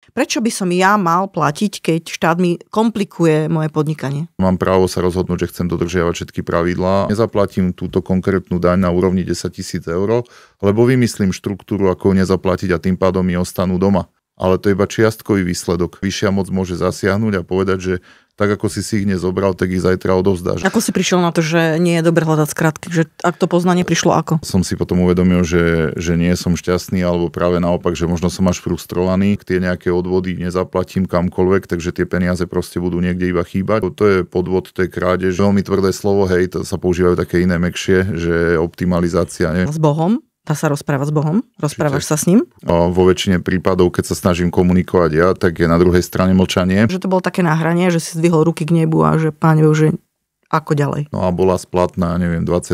Prečo by som ja mal platiť, keď štát mi komplikuje moje podnikanie? Mám právo sa rozhodnúť, že chcem dodržiavať všetky pravidlá. Nezaplatím túto konkrétnu daň na úrovni 10 000 eur, lebo vymyslím štruktúru, ako nezaplatiť a tým pádom mi ostanú doma. Ale to je iba čiastkový výsledok. Vyššia moc môže zasiahnuť a povedať, že tak ako si ich nezobral, tak ich zajtra odovzdáš. Ako si prišiel na to, že nie je dobre hľadať skratky? Že ak to poznanie prišlo ako? Som si potom uvedomil, že nie som šťastný, alebo práve naopak, že možno som až frustrovaný. Tie nejaké odvody nezaplatím kamkoľvek, takže tie peniaze proste budú niekde iba chýbať. To je podvod, to je krádež. Veľmi tvrdé slovo, hej, to sa používajú také iné mäkšie, že optimalizácia. Nie? S Bohom? Dá sa rozprávať s Bohom? Rozprávaš sa s ním? Vo väčšine prípadov, keď sa snažím komunikovať ja, tak je na druhej strane mlčanie. Že to bolo také nahranie, že si zdvihol ruky k nebu a že Páne Boh, že ako ďalej? No a bola splatná, 25.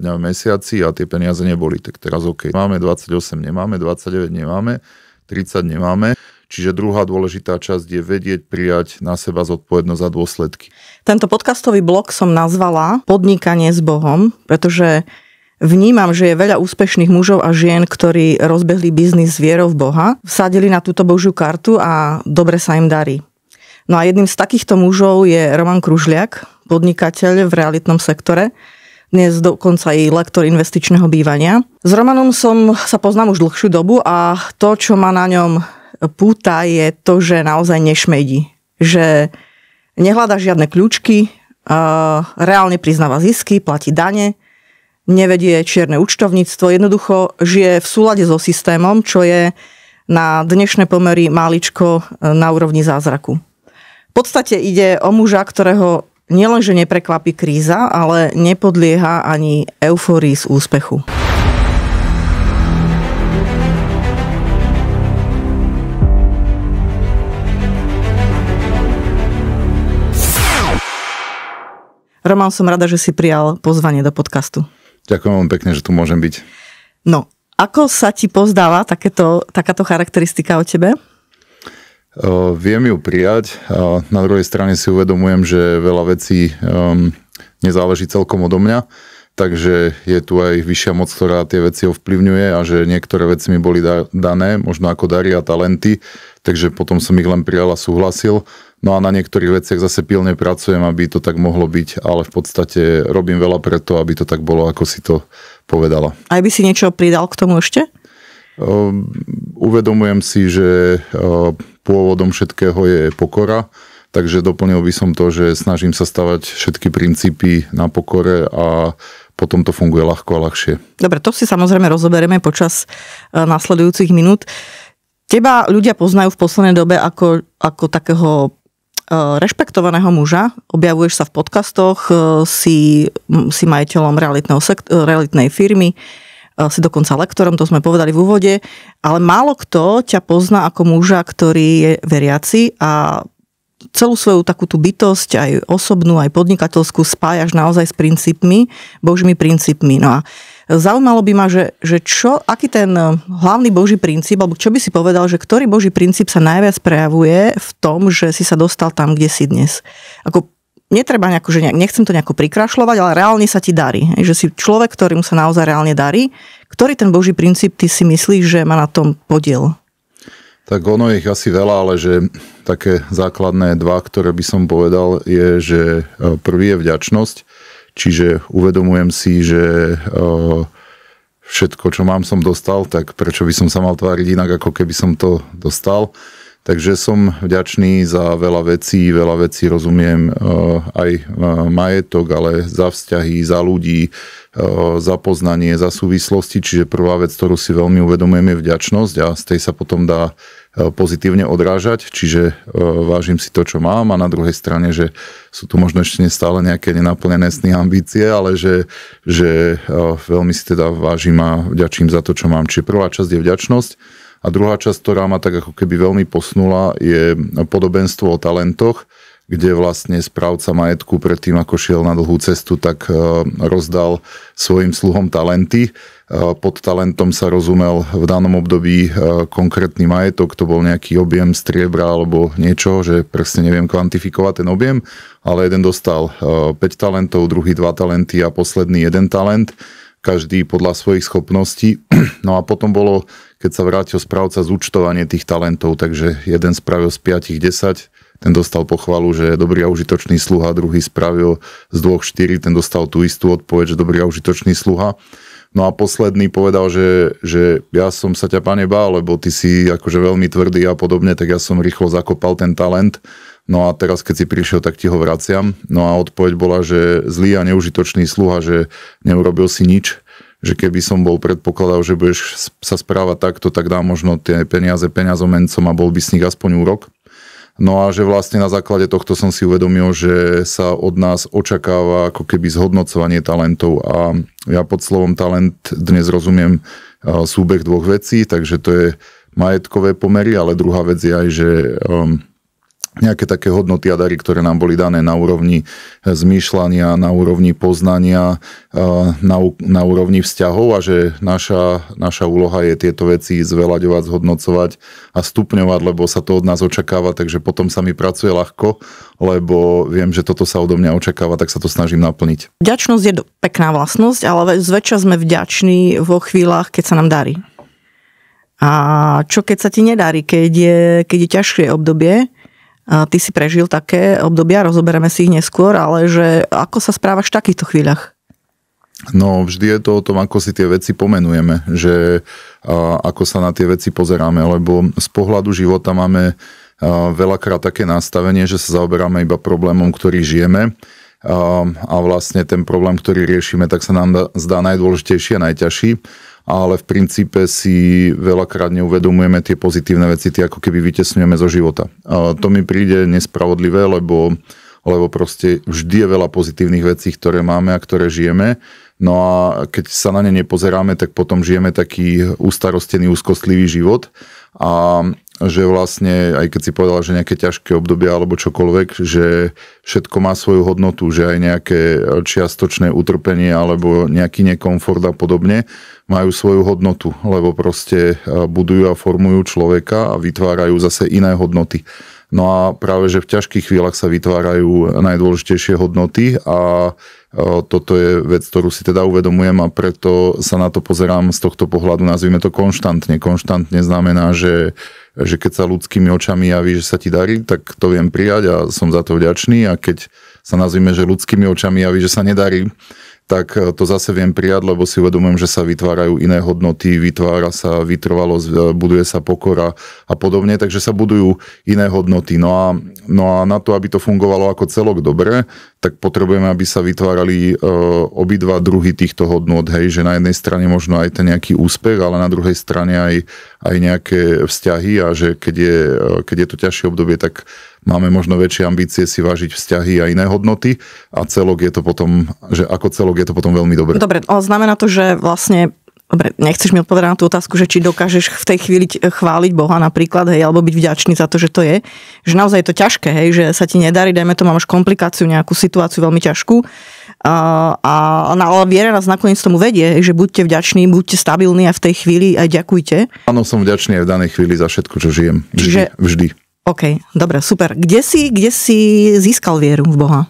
dňa v mesiaci a tie peniaze neboli. Tak teraz OK. Máme 28, nemáme, 29 nemáme, 30 nemáme. Čiže druhá dôležitá časť je vedieť prijať na seba zodpovednosť za dôsledky. Tento podcastový blog som nazvala Podnikanie s Bohom, pretože vnímam, že je veľa úspešných mužov a žien, ktorí rozbehli biznis s vierou v Boha, vsadili na túto Božiu kartu a dobre sa im darí. No a jedným z takýchto mužov je Roman Kružliak, podnikateľ v realitnom sektore, dnes dokonca aj lektor investičného bývania. S Romanom sa poznám už dlhšiu dobu a to, čo ma na ňom púta, je to, že naozaj nešmejdí. Že nehľadá žiadne kľúčky, reálne priznáva zisky, platí dane, nevedie čierne účtovníctvo, jednoducho žije v súlade so systémom, čo je na dnešné pomery máličko na úrovni zázraku. V podstate ide o muža, ktorého nielenže neprekvapí kríza, ale nepodlieha ani eufórii z úspechu. Roman, som rada, že si prijal pozvanie do podcastu. Ďakujem vám pekne, že tu môžem byť. No, ako sa ti pozdáva takáto charakteristika o tebe? Viem ju prijať. Na druhej strane si uvedomujem, že veľa vecí nezáleží celkom odo mňa, takže je tu aj vyššia moc, ktorá tie veci ovplyvňuje a že niektoré veci mi boli dané, možno ako dary a talenty, takže potom som ich len prijal a súhlasil. No a na niektorých veciach zase pilne pracujem, aby to tak mohlo byť, ale v podstate robím veľa preto, aby to tak bolo, ako si to povedala. Aj by si niečo pridal k tomu ešte? Uvedomujem si, že pôvodom všetkého je pokora, takže doplnil by som to, že snažím sa stavať všetky princípy na pokore a potom to funguje ľahko a ľahšie. Dobre, to si samozrejme rozoberieme počas nasledujúcich minút. Teba ľudia poznajú v poslednej dobe ako takého rešpektovaného muža, objavuješ sa v podcastoch, si majiteľom realitnej firmy, si dokonca lektorom, to sme povedali v úvode, ale málo kto ťa pozná ako muža, ktorý je veriaci a celú svoju takú tú bytosť, aj osobnú, aj podnikateľskú spájaš naozaj s princípmi, Božími princípmi. No a zaujímalo by ma, že aký ten hlavný Boží princíp, alebo čo by si povedal, že ktorý Boží princíp sa najviac prejavuje v tom, že si sa dostal tam, kde si dnes. Ako netreba nejako, že nechcem to nejako prikrašľovať, ale reálne sa ti darí. Že si človek, ktorým sa naozaj reálne darí. Ktorý ten Boží princíp ty si myslíš, že má na tom podiel? Tak ono ich asi veľa, ale že také základné dva, ktoré by som povedal, je, že prvý je vďačnosť. Čiže uvedomujem si, že všetko, čo mám, som dostal, tak prečo by som sa mal tváriť inak, ako keby som to dostal. Takže som vďačný za veľa vecí rozumiem aj majetok, ale za vzťahy, za ľudí, za poznanie, za súvislosti. Čiže prvá vec, ktorú si veľmi uvedomujem, je vďačnosť a z tej sa potom dá pozitívne odrážať, čiže vážim si to, čo mám a na druhej strane, že sú tu možno ešte stále nejaké nenaplnené sny, ambície, ale že veľmi si teda vážim a vďačím za to, čo mám. Čiže prvá časť je vďačnosť a druhá časť, ktorá ma tak ako keby veľmi posunula, je podobenstvo o talentoch, kde vlastne správca majetku predtým, ako šiel na dlhú cestu, tak rozdal svojim sluhom talenty. Pod talentom sa rozumel v danom období konkrétny majetok, to bol nejaký objem striebra alebo niečo, že presne neviem kvantifikovať ten objem, ale jeden dostal 5 talentov, druhý 2 talenty a posledný 1 talent, každý podľa svojich schopností. No a potom bolo, keď sa vrátil správca zúčtovanie tých talentov, takže jeden spravil z 5 10, ten dostal pochvalu, že je dobrý a užitočný sluha, druhý spravil z 2 4, ten dostal tú istú odpoveď, že dobrý a užitočný sluha. No a posledný povedal, že ja som sa ťa, pane, bál, lebo ty si akože veľmi tvrdý a podobne, tak ja som rýchlo zakopal ten talent. No a teraz, keď si prišiel, tak ti ho vraciam. No a odpoveď bola, že zlý a neužitočný sluha, že neurobil si nič, že keby som bol predpokladal, že budeš sa správať takto, tak dám možno tie peniaze peniazomencom a bol by z nich aspoň úrok. No a že vlastne na základe tohto som si uvedomil, že sa od nás očakáva ako keby zhodnocovanie talentov a ja pod slovom talent dnes rozumiem súbeh dvoch vecí, takže to je majetkové pomery, ale druhá vec je aj, že nejaké také hodnoty a dary, ktoré nám boli dané na úrovni zmýšľania, na úrovni poznania, na úrovni vzťahov a že naša úloha je tieto veci zveľaďovať, zhodnocovať a stupňovať, lebo sa to od nás očakáva, takže potom sa mi pracuje ľahko, lebo viem, že toto sa odo mňa očakáva, tak sa to snažím naplniť. Vďačnosť je pekná vlastnosť, ale zväčša sme vďační vo chvíľach, keď sa nám darí. A čo keď sa ti nedarí, keď je ťažšie obdobie? Ty si prežil také obdobia, rozoberieme si ich neskôr, ale že ako sa správaš v takýchto chvíľach? No vždy je to o tom, ako si tie veci pomenujeme, že ako sa na tie veci pozeráme, lebo z pohľadu života máme veľakrát také nastavenie, že sa zaoberáme iba problémom, ktorý žijeme a vlastne ten problém, ktorý riešime, tak sa nám zdá najdôležitejší a najťažší. Ale v princípe si veľakrát neuvedomujeme tie pozitívne veci, tie ako keby vytesňujeme zo života. To mi príde nespravodlivé, lebo proste vždy je veľa pozitívnych vecí, ktoré máme a ktoré žijeme. No a keď sa na ne nepozeráme, tak potom žijeme taký ustarostený, úzkostlivý život. A že vlastne, aj keď si povedala, že nejaké ťažké obdobia alebo čokoľvek, že všetko má svoju hodnotu, že aj nejaké čiastočné utrpenie alebo nejaký nekomfort a podobne majú svoju hodnotu, lebo proste budujú a formujú človeka a vytvárajú zase iné hodnoty. No a práve, že v ťažkých chvíľach sa vytvárajú najdôležitejšie hodnoty a toto je vec, ktorú si teda uvedomujem a preto sa na to pozerám z tohto pohľadu, nazvime to konštantne. Konštantne znamená, že keď sa ľudskými očami javí, že sa ti darí, tak to viem prijať a som za to vďačný a keď sa nazvime, že ľudskými očami javí, že sa nedarí, tak to zase viem prijať, lebo si uvedomujem, že sa vytvárajú iné hodnoty, vytvára sa vytrvalosť, buduje sa pokora a podobne, takže sa budujú iné hodnoty. No a na to, aby to fungovalo ako celok dobre, tak potrebujeme, aby sa vytvárali obidva druhy týchto hodnot, hej, že na jednej strane možno aj ten nejaký úspech, ale na druhej strane aj nejaké vzťahy a že keď je to ťažšie obdobie, tak máme možno väčšie ambície si vážiť vzťahy a iné hodnoty a celok je to potom, že ako celok je to potom veľmi dobré. Dobre, ale znamená to, že vlastne, dobre, nechceš mi odpovedať na tú otázku, že či dokážeš v tej chvíli chváliť Boha napríklad, hej, alebo byť vďačný za to, že to je, že naozaj je to ťažké, hej, že sa ti nedarí, dajme to, máš komplikáciu, nejakú situáciu veľmi ťažkú, ale viera nás nakoniec tomu vedie, že buďte vďační, buďte stabilní a v tej chvíli aj ďakujte. Áno, som vďačný aj v danej chvíli za všetko, čo žijem. Vždy. OK, dobre, super. Kde si získal vieru v Boha?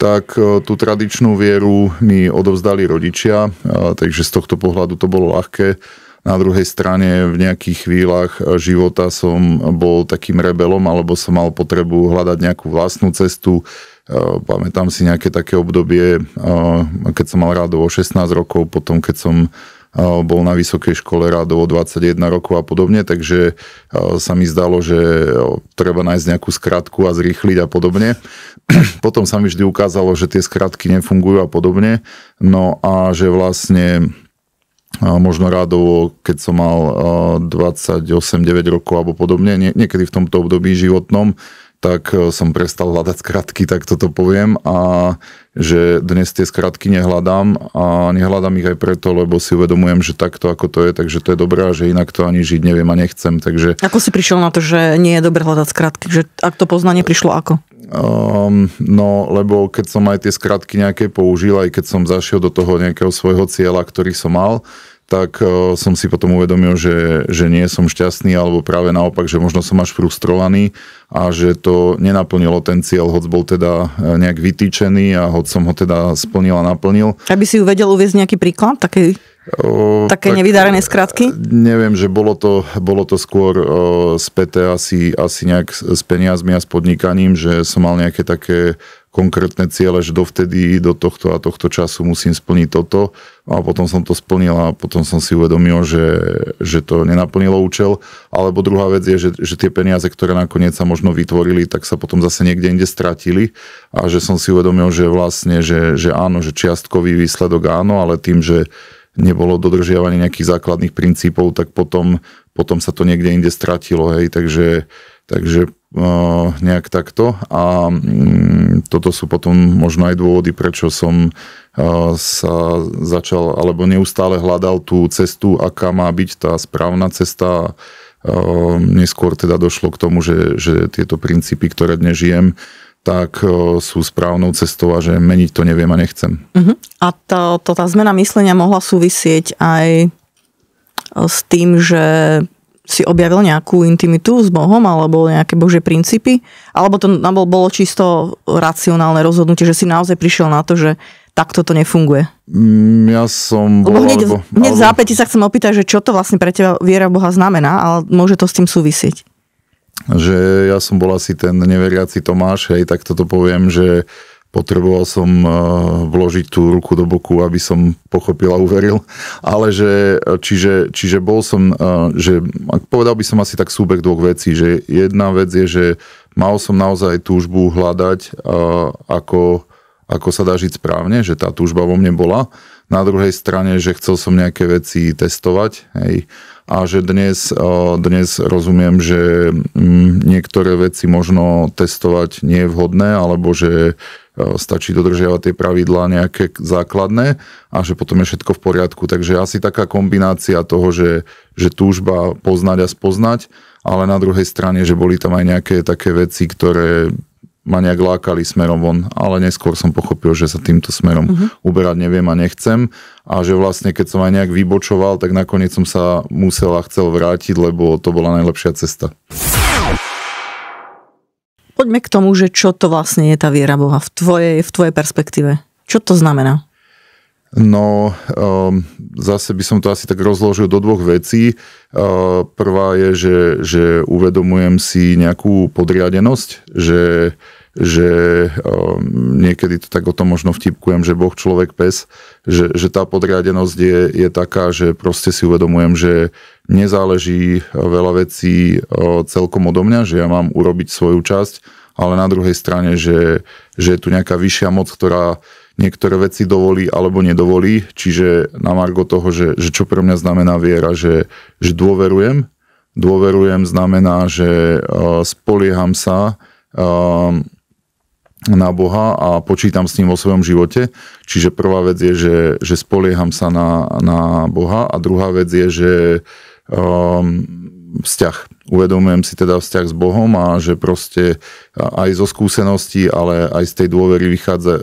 Tak tú tradičnú vieru mi odovzdali rodičia, takže z tohto pohľadu to bolo ľahké. Na druhej strane v nejakých chvíľach života som bol takým rebelom, alebo som mal potrebu hľadať nejakú vlastnú cestu. Pamätám si nejaké také obdobie, keď som mal rádovo 16 rokov, potom keď som bol na vysokej škole rádovo 21 rokov a podobne, takže sa mi zdalo, že treba nájsť nejakú skratku a zrýchliť a podobne. Potom sa mi vždy ukázalo, že tie skratky nefungujú a podobne. No a že vlastne možno rádovo, keď som mal 28-9 rokov alebo podobne, niekedy v tomto období životnom, tak som prestal hľadať skratky, tak toto poviem a že dnes tie skratky nehľadám a nehľadám ich aj preto, lebo si uvedomujem, že takto ako to je, takže to je dobré a že inak to ani žiť neviem a nechcem, takže... Ako si prišiel na to, že nie je dobré hľadať skratky, že ak to poznanie prišlo ako? No, lebo keď som aj tie skratky nejaké použil, aj keď som zašiel do toho nejakého svojho cieľa, ktorý som mal, tak som si potom uvedomil, že nie som šťastný, alebo práve naopak, že možno som až frustrovaný a že to nenaplnilo ten cieľ, hoď bol teda nejak vytýčený a hoď som ho teda splnil a naplnil. Aby si uvedel uviesť nejaký príklad takej Také nevydarené skratky? Neviem, že bolo to skôr späté asi nejak s peniazmi a s podnikaním, že som mal nejaké také konkrétne ciele, že dovtedy, do tohto a tohto času musím splniť toto a potom som to splnil a potom som si uvedomil, že to nenaplnilo účel. Alebo druhá vec je, že tie peniaze, ktoré nakoniec sa možno vytvorili, tak sa potom zase niekde inde stratili a že som si uvedomil, že vlastne, že áno, že čiastkový výsledok áno, ale tým, že nebolo dodržiavanie nejakých základných princípov, tak potom sa to niekde inde stratilo, hej, takže nejak takto a toto sú potom možno aj dôvody, prečo som sa začal, alebo neustále hľadal tú cestu, aká má byť tá správna cesta. Neskôr teda došlo k tomu, že tieto princípy, ktoré dnes žijem, tak sú správnou cestou a že meniť to neviem a nechcem. A tá zmena myslenia mohla súvisieť aj s tým, že si objavil nejakú intimitu s Bohom alebo nejaké Božie princípy? Alebo to bolo čisto racionálne rozhodnutie, že si naozaj prišiel na to, že takto to nefunguje? Ja som bol... Hneď v zápäti sa chcem opýtať, že čo to vlastne pre teba viera v Boha znamená, ale môže to s tým súvisieť. Že ja som bol asi ten neveriaci Tomáš, hej, tak toto poviem, že potreboval som vložiť tú ruku do boku, aby som pochopil a uveril. Ale čiže bol som, že povedal by som asi tak súbeh dvoch vecí, že jedna vec je, že mal som naozaj túžbu hľadať, ako sa dá žiť správne, že tá túžba vo mne bola. Na druhej strane, že chcel som nejaké veci testovať, hej. A že dnes rozumiem, že niektoré veci možno testovať nie je vhodné, alebo že stačí dodržiavať tie pravidlá nejaké základné a že potom je všetko v poriadku. Takže asi taká kombinácia toho, že túžba poznať a spoznať, ale na druhej strane, že boli tam aj nejaké také veci, ktoré ma nejak lákali smerom von, ale neskôr som pochopil, že sa týmto smerom uberať neviem a nechcem a že vlastne keď som aj nejak vybočoval, tak nakoniec som sa musel a chcel vrátiť, lebo to bola najlepšia cesta. Poďme k tomu, že čo to vlastne je tá viera Boha v tvojej perspektíve. Čo to znamená? No, zase by som to asi tak rozložil do dvoch vecí. Prvá je, že uvedomujem si nejakú podriadenosť, že niekedy to tak o tom možno vtipkujem, že Boh, človek, pes, že tá podriadenosť je taká, že proste si uvedomujem, že nezáleží veľa vecí celkom odo mňa, že ja mám urobiť svoju časť, ale na druhej strane, že je tu nejaká vyššia moc, ktorá niektoré veci dovolí alebo nedovolí, čiže na margo toho, že čo pre mňa znamená viera, že dôverujem. Dôverujem znamená, že spolieham sa na Boha a počítam s ním vo svojom živote. Čiže prvá vec je, že spolieham sa na Boha a druhá vec je, že vzťah. Uvedomujem si teda vzťah s Bohom a že proste aj zo skúseností, ale aj z tej dôvery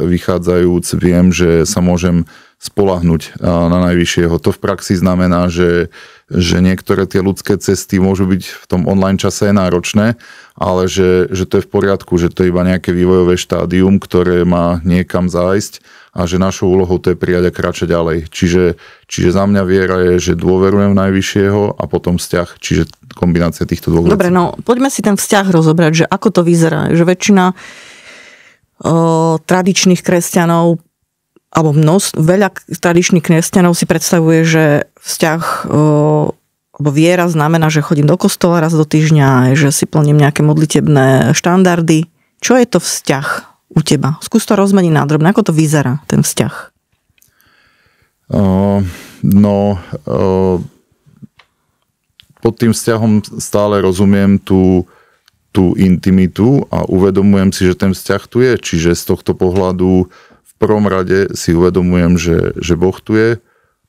vychádzajúc viem, že sa môžem spoľahnúť na najvyššieho. To v praxi znamená, že niektoré tie ľudské cesty môžu byť v tom online čase náročné, ale že to je v poriadku, že to je iba nejaké vývojové štádium, ktoré má niekam zájsť a že našou úlohou to je prijať a kráčať ďalej. Čiže za mňa viera je, že dôverujem najvyššieho a potom vzťah, čiže kombinácia týchto dvoch vecí. Dobre, no poďme si ten vzťah rozobrať, že ako to vyzerá, že väčšina tradičných kresťanov alebo veľa tradičných kresťanov si predstavuje, že vzťah alebo viera znamená, že chodím do kostola raz do týždňa, že si plním nejaké modlitebné štandardy. Čo je to vzťah u teba? Skús to rozmeniť na drobné. Ako to vyzerá, ten vzťah? Pod tým vzťahom stále rozumiem tú intimitu a uvedomujem si, že ten vzťah tu je. Čiže z tohto pohľadu v prvom rade si uvedomujem, že Boh tu je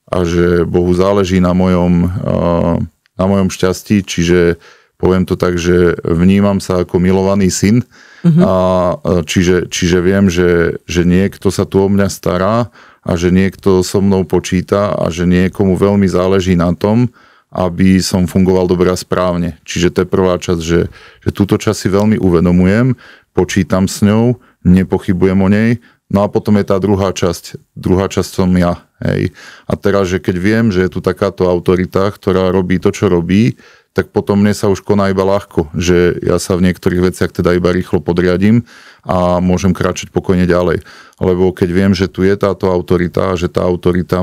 a že Bohu záleží na mojom šťastí. Čiže poviem to tak, že vnímam sa ako milovaný syn. A čiže viem, že niekto sa tu o mňa stará a že niekto so mnou počíta a že niekomu veľmi záleží na tom, aby som fungoval dobre a správne. Čiže to je prvá časť, že túto časť si veľmi uvedomujem, počítam s ňou, nepochybujem o nej. No a potom je tá druhá časť som ja. Hej. A teraz, že keď viem, že je tu takáto autorita, ktorá robí to, čo robí, tak potom mne sa už koná iba ľahko, že ja sa v niektorých veciach teda iba rýchlo podriadím a môžem kráčať pokojne ďalej. Lebo keď viem, že tu je táto autorita a že tá autorita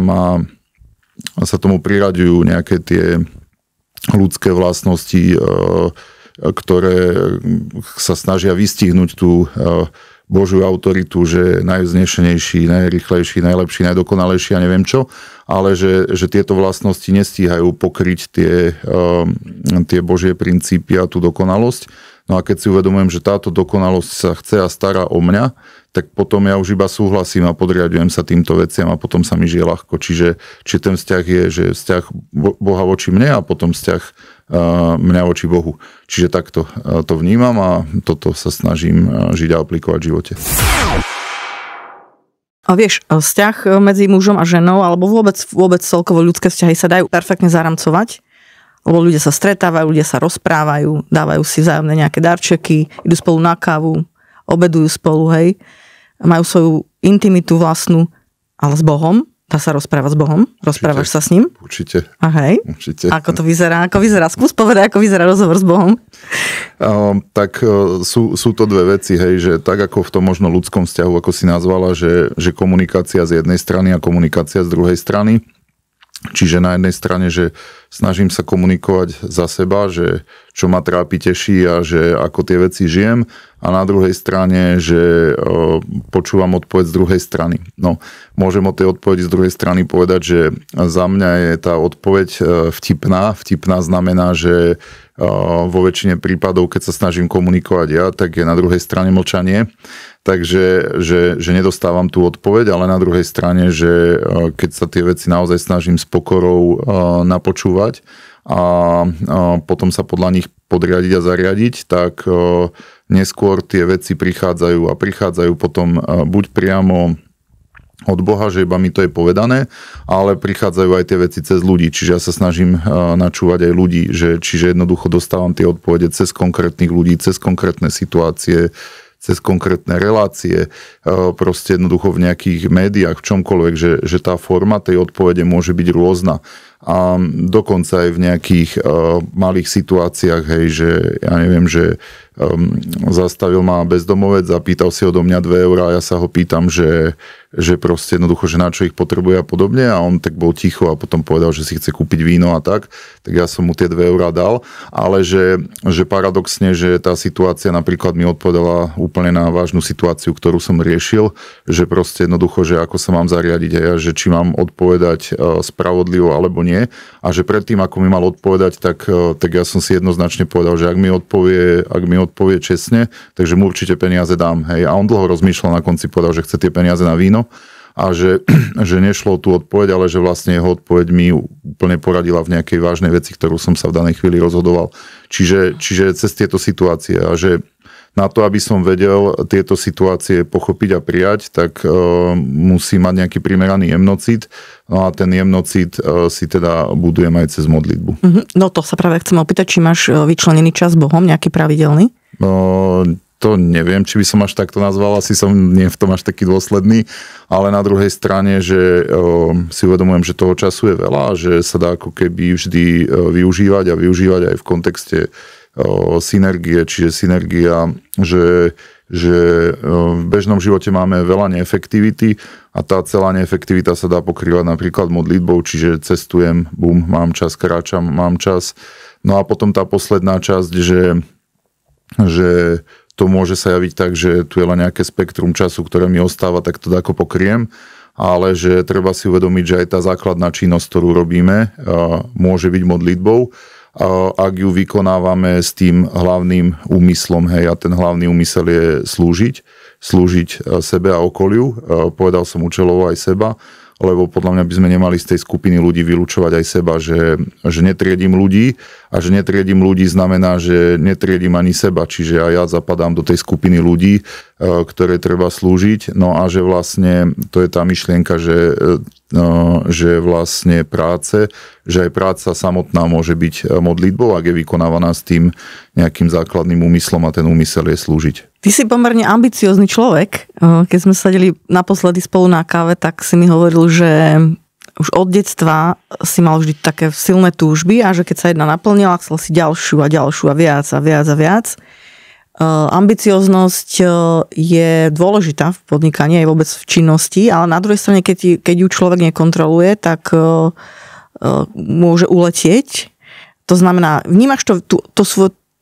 sa tomu priraďujú nejaké tie ľudské vlastnosti, ktoré sa snažia vystihnúť tú Božiu autoritu, že najvznešenejší, najrýchlejší, najlepší, najdokonalejší a neviem čo, ale že tieto vlastnosti nestíhajú pokryť tie Božie princípy a tú dokonalosť. No a keď si uvedomujem, že táto dokonalosť sa chce a stará o mňa, tak potom ja už iba súhlasím a podriadujem sa týmto veciam a potom sa mi žije ľahko. Čiže ten vzťah je, že vzťah Boha voči mne a potom vzťah mňa voči Bohu. Čiže takto to vnímam a toto sa snažím žiť a aplikovať v živote. A vieš, vzťah medzi mužom a ženou alebo vôbec celkovo ľudské vzťahy sa dajú perfektne zaramcovať, lebo ľudia sa stretávajú, ľudia sa rozprávajú, dávajú si vzájomné nejaké darčeky, idú spolu na kávu, obedujú spolu, hej, majú svoju intimitu vlastnú, ale s Bohom. Dá sa rozprávať s Bohom? Rozprávaš sa s ním? Určite. A hej? Určite. Ako to vyzerá? Skús povedať, ako vyzerá rozhovor s Bohom. Sú to dve veci, hej, že tak ako v tom možno ľudskom vzťahu, ako si nazvala, že komunikácia z jednej strany a komunikácia z druhej strany. Čiže na jednej strane, že snažím sa komunikovať za seba, že čo ma trápi, teší a že ako tie veci žijem, a na druhej strane, že počúvam odpoveď z druhej strany. No, môžem o tej odpovedi z druhej strany povedať, že za mňa je tá odpoveď vtipná. Vtipná znamená, že vo väčšine prípadov, keď sa snažím komunikovať ja, tak je na druhej strane mlčanie. Takže že nedostávam tú odpoveď, ale na druhej strane, že keď sa tie veci naozaj snažím s pokorou napočúvať a potom sa podľa nich podriadiť a zariadiť, tak neskôr tie veci prichádzajú potom buď priamo od Boha, že iba mi to je povedané, ale prichádzajú aj tie veci cez ľudí, čiže ja sa snažím načúvať aj ľudí, čiže jednoducho dostávam tie odpovede cez konkrétnych ľudí, cez konkrétne situácie, cez konkrétne relácie, proste jednoducho v nejakých médiách, v čomkoľvek, že tá forma tej odpovede môže byť rôzna. A dokonca aj v nejakých malých situáciách, hej, že ja neviem, že zastavil ma bezdomovec, zapýtal si odo mňa 2 eurá a ja sa ho pýtam, že proste jednoducho, že na čo ich potrebuje a podobne, a on tak bol ticho a potom povedal, že si chce kúpiť víno a tak ja som mu tie 2 eurá dal, ale že paradoxne, že tá situácia napríklad mi odpovedala úplne na vážnu situáciu, ktorú som riešil, že proste jednoducho, že ako sa mám zariadiť a že či mám odpovedať spravodlivo alebo nie, a že predtým, ako mi mal odpovedať, tak ja som si jednoznačne povedal, že ak mi odpovie čestne, takže mu určite peniaze dám. Hej. A on dlho rozmýšľal, na konci povedal, že chce tie peniaze na víno a že nešlo o tú odpoveď, ale že vlastne jeho odpoveď mi úplne poradila v nejakej vážnej veci, ktorú som sa v danej chvíli rozhodoval. Čiže cez tieto situácie, a že na to, aby som vedel tieto situácie pochopiť a prijať, tak musí mať nejaký primeraný jemnocit. No a ten jemnocit si teda budujem aj cez modlitbu. No to sa práve chcem opýtať, či máš vyčlenený čas s Bohom, nejaký pravidelný? To neviem, či by som až takto nazval, asi som nie v tom až taký dôsledný, ale na druhej strane, že si uvedomujem, že toho času je veľa a že sa dá ako keby vždy využívať aj v kontexte synergie, čiže synergia, že v bežnom živote máme veľa neefektivity a tá celá neefektivita sa dá pokrývať napríklad modlitbou, čiže cestujem, mám čas, kráčam, mám čas. No a potom tá posledná časť, že to môže sa javiť tak, že tu je len nejaké spektrum času, ktoré mi ostáva, tak to ako pokriem, ale že treba si uvedomiť, že aj tá základná činnosť, ktorú robíme, môže byť modlitbou, ak ju vykonávame s tým hlavným úmyslom, hej, a ten hlavný úmysel je slúžiť sebe a okoliu. Povedal som účelovo aj seba, lebo podľa mňa by sme nemali z tej skupiny ľudí vylúčovať aj seba, že netriedím ľudí, a že netriedím ľudí znamená, že netriedím ani seba, čiže aj ja zapadám do tej skupiny ľudí, ktoré treba slúžiť. No a že vlastne to je tá myšlienka, že vlastne že aj práca samotná môže byť modlitbou, ak je vykonávaná s tým nejakým základným úmyslom, a ten úmysel je slúžiť. Ty si pomerne ambiciózny človek. Keď sme sedeli naposledy spolu na káve, tak si mi hovoril, že už od detstva si mal vždy také silné túžby a že keď sa jedna naplnila, chcel si ďalšiu a ďalšiu a viac a viac a viac. Ambicioznosť je dôležitá v podnikaní aj vôbec v činnosti, ale na druhej strane, keď ju človek nekontroluje, tak môže uletieť. To znamená, vnímaš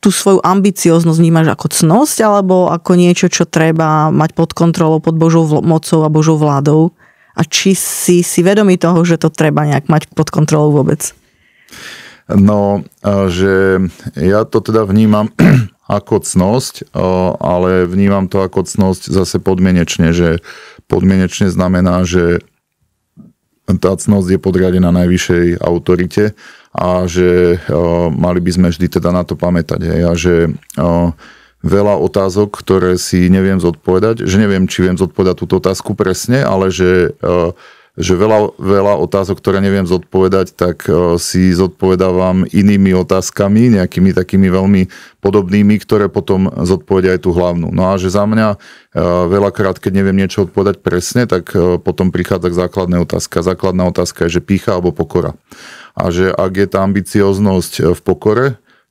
tú svoju ambicioznosť vnímaš ako cnosť alebo ako niečo, čo treba mať pod kontrolou, pod Božou mocou a Božou vládou? A či si vedomý toho, že to treba nejak mať pod kontrolou vôbec? No, že ja to teda vnímam ako cnosť, ale vnímam to ako cnosť zase podmienečne, že podmienečne znamená, že tá cnosť je podriadená najvyššej autorite a že mali by sme vždy teda na to pamätať. Hej, a že veľa otázok, ktoré si neviem zodpovedať, že neviem, či viem zodpovedať túto otázku presne, ale že veľa otázok, ktoré neviem zodpovedať, tak si zodpovedávam inými otázkami, nejakými takými veľmi podobnými, ktoré potom zodpovedia aj tú hlavnú. No a že za mňa veľakrát, keď neviem niečo odpovedať presne, tak potom prichádza k základnej otázka. Základná otázka je, že pýcha alebo pokora. A že ak je tá ambicioznosť v pokore,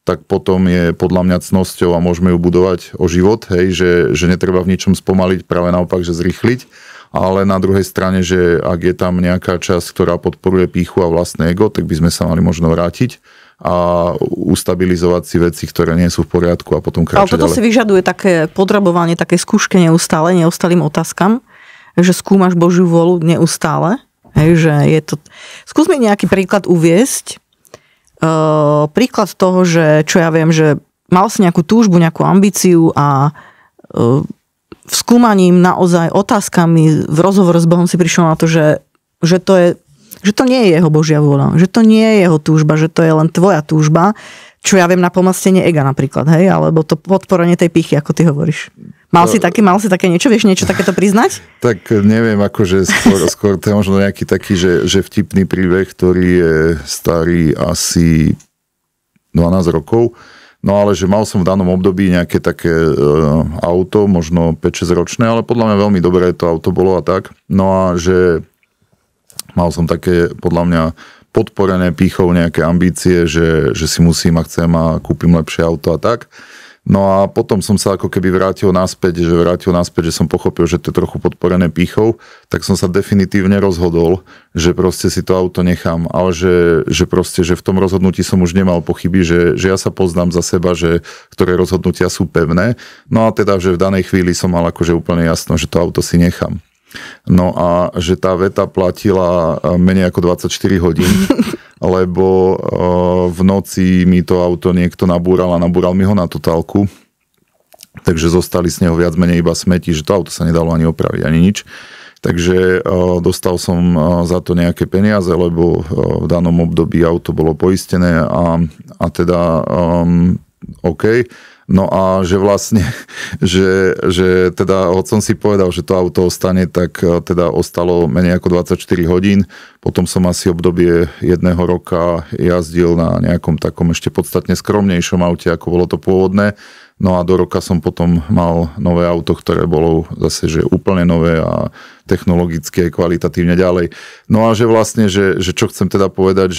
tak potom je podľa mňa cnosťou a môžeme ju budovať o život, hej, že netreba v ničom spomaliť, práve naopak, že zrýchliť. Ale na druhej strane, že ak je tam nejaká časť, ktorá podporuje pýchu a vlastné ego, tak by sme sa mali možno vrátiť a ustabilizovať si veci, ktoré nie sú v poriadku a potom kráčať. Ale toto si vyžaduje také podrobovanie, také skúške neustálým otázkam, že skúmaš Božiu vôľu neustále. Hej, že je to... Skús mi nejaký príklad uviesť. Príklad toho, že čo ja viem, že mal si nejakú túžbu, nejakú ambíciu a skúmaním naozaj otázkami v rozhovore s Bohom si prišiel na to, že to nie je jeho Božia vôľa, že to nie je jeho túžba, že to je len tvoja túžba, čo ja viem na pomastenie ega napríklad, hej, alebo to podporenie tej pýchy, ako ty hovoríš. Mal si také niečo? Vieš niečo takéto priznať? Tak neviem, akože skôr to je možno nejaký taký, že vtipný príbeh, ktorý je starý asi 12 rokov. No ale že mal som v danom období nejaké také auto, možno 5-6 ročné, ale podľa mňa veľmi dobré to auto bolo a tak. No a že mal som také podľa mňa podporené pýchou nejaké ambície, že si musím a chcem a kúpim lepšie auto a tak. No a potom som sa ako keby vrátil naspäť, že som pochopil, že to je trochu podporené pýchou, tak som sa definitívne rozhodol, že proste si to auto nechám, ale že proste, že v tom rozhodnutí som už nemal pochyby, že ja sa poznám za seba, že ktoré rozhodnutia sú pevné. No a teda, že v danej chvíli som mal akože úplne jasno, že to auto si nechám. No a že tá veta platila menej ako 24 hodín, lebo v noci mi to auto niekto nabúral mi ho na totálku. Takže zostali z neho viac menej iba smeti, že to auto sa nedalo ani opraviť, ani nič. Takže dostal som za to nejaké peniaze, lebo v danom období auto bolo poistené a teda OK. No a že vlastne, že teda hoď som si povedal, že to auto ostane, tak teda ostalo menej ako 24 hodín. Potom som asi obdobie 1 roka jazdil na nejakom takom ešte podstatne skromnejšom aute, ako bolo to pôvodné. No a do roka som potom mal nové auto, ktoré bolo zase že úplne nové a technologicky aj kvalitatívne ďalej. No a že vlastne, že čo chcem teda povedať,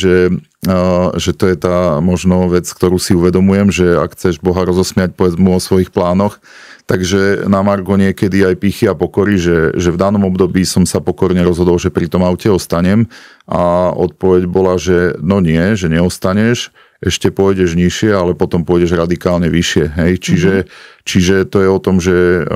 že to je tá možno vec, ktorú si uvedomujem, že ak chceš Boha rozosmiať, povedz mu o svojich plánoch, takže na margo niekedy aj pýchy a pokory, že v danom období som sa pokorne rozhodol, že pri tom aute ostanem a odpoveď bola, že no nie, že neostaneš, ešte pôjdeš nižšie, ale potom pôjdeš radikálne vyššie. Hej? Čiže to je o tom, že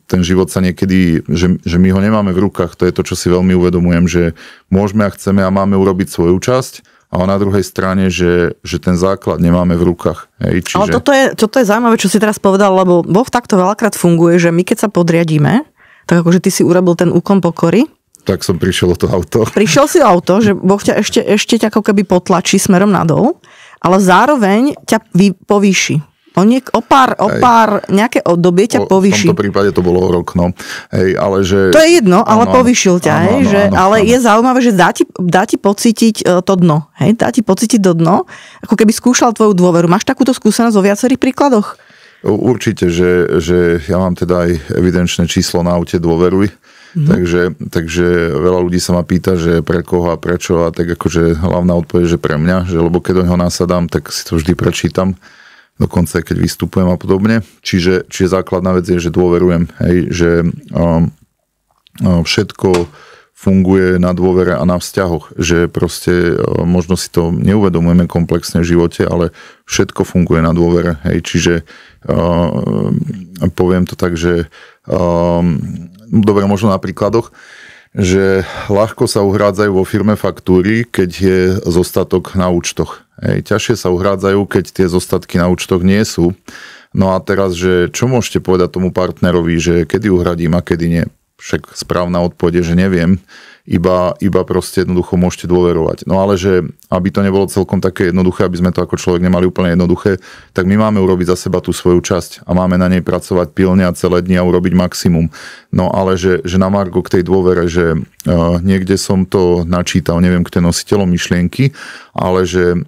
ten život sa niekedy, že my ho nemáme v rukách. To je to, čo si veľmi uvedomujem, že môžeme a chceme a máme urobiť svoju časť, ale na druhej strane, že ten základ nemáme v rukách. Hej? Čiže... Ale toto je zaujímavé, čo si teraz povedal, lebo Boh takto veľakrát funguje, že my keď sa podriadíme, tak akože ty si urobil ten úkon pokory, tak som prišiel o to auto. Prišiel si o auto, že Boh ťa ešte ťa ako keby potlačí smerom nadol, ale zároveň ťa povýši. O pár nejaké obdobie ťa povýši. V tomto prípade to bolo rok, no. Hej, ale že... To je jedno, ale povýšil ťa, hej, že, ale je zaujímavé, že dá ti pocítiť to dno, hej, dá ti pocítiť to dno, ako keby skúšal tvoju dôveru. Máš takúto skúsenosť vo viacerých príkladoch? Určite, že ja mám teda aj evidenčné číslo na aute Dôveruj, Takže veľa ľudí sa ma pýta, že pre koho a prečo, a tak akože hlavná odpoveď, že pre mňa, že lebo keď do neho nasadám, tak si to vždy prečítam, dokonca keď vystupujem a podobne. Čiže základná vec je, že dôverujem, hej, že všetko funguje na dôvere a na vzťahoch, že proste možno si to neuvedomujeme komplexne v živote, ale všetko funguje na dôvere, hej, čiže poviem to tak, že dobre, možno na príkladoch, že ľahko sa uhrádzajú vo firme faktúry, keď je zostatok na účtoch. Hej, ťažšie sa uhrádzajú, keď tie zostatky na účtoch nie sú. No a teraz, že čo môžete povedať tomu partnerovi, že kedy uhradím a kedy nie? Však správna odpoveď je, že neviem, iba proste jednoducho môžete dôverovať. No ale že, aby to nebolo celkom také jednoduché, aby sme to ako človek nemali úplne jednoduché, tak my máme urobiť za seba tú svoju časť a máme na nej pracovať pilne a celé dni a urobiť maximum. No ale že na margo k tej dôvere, že niekde som to načítal, neviem, kto je nositeľom myšlienky, ale že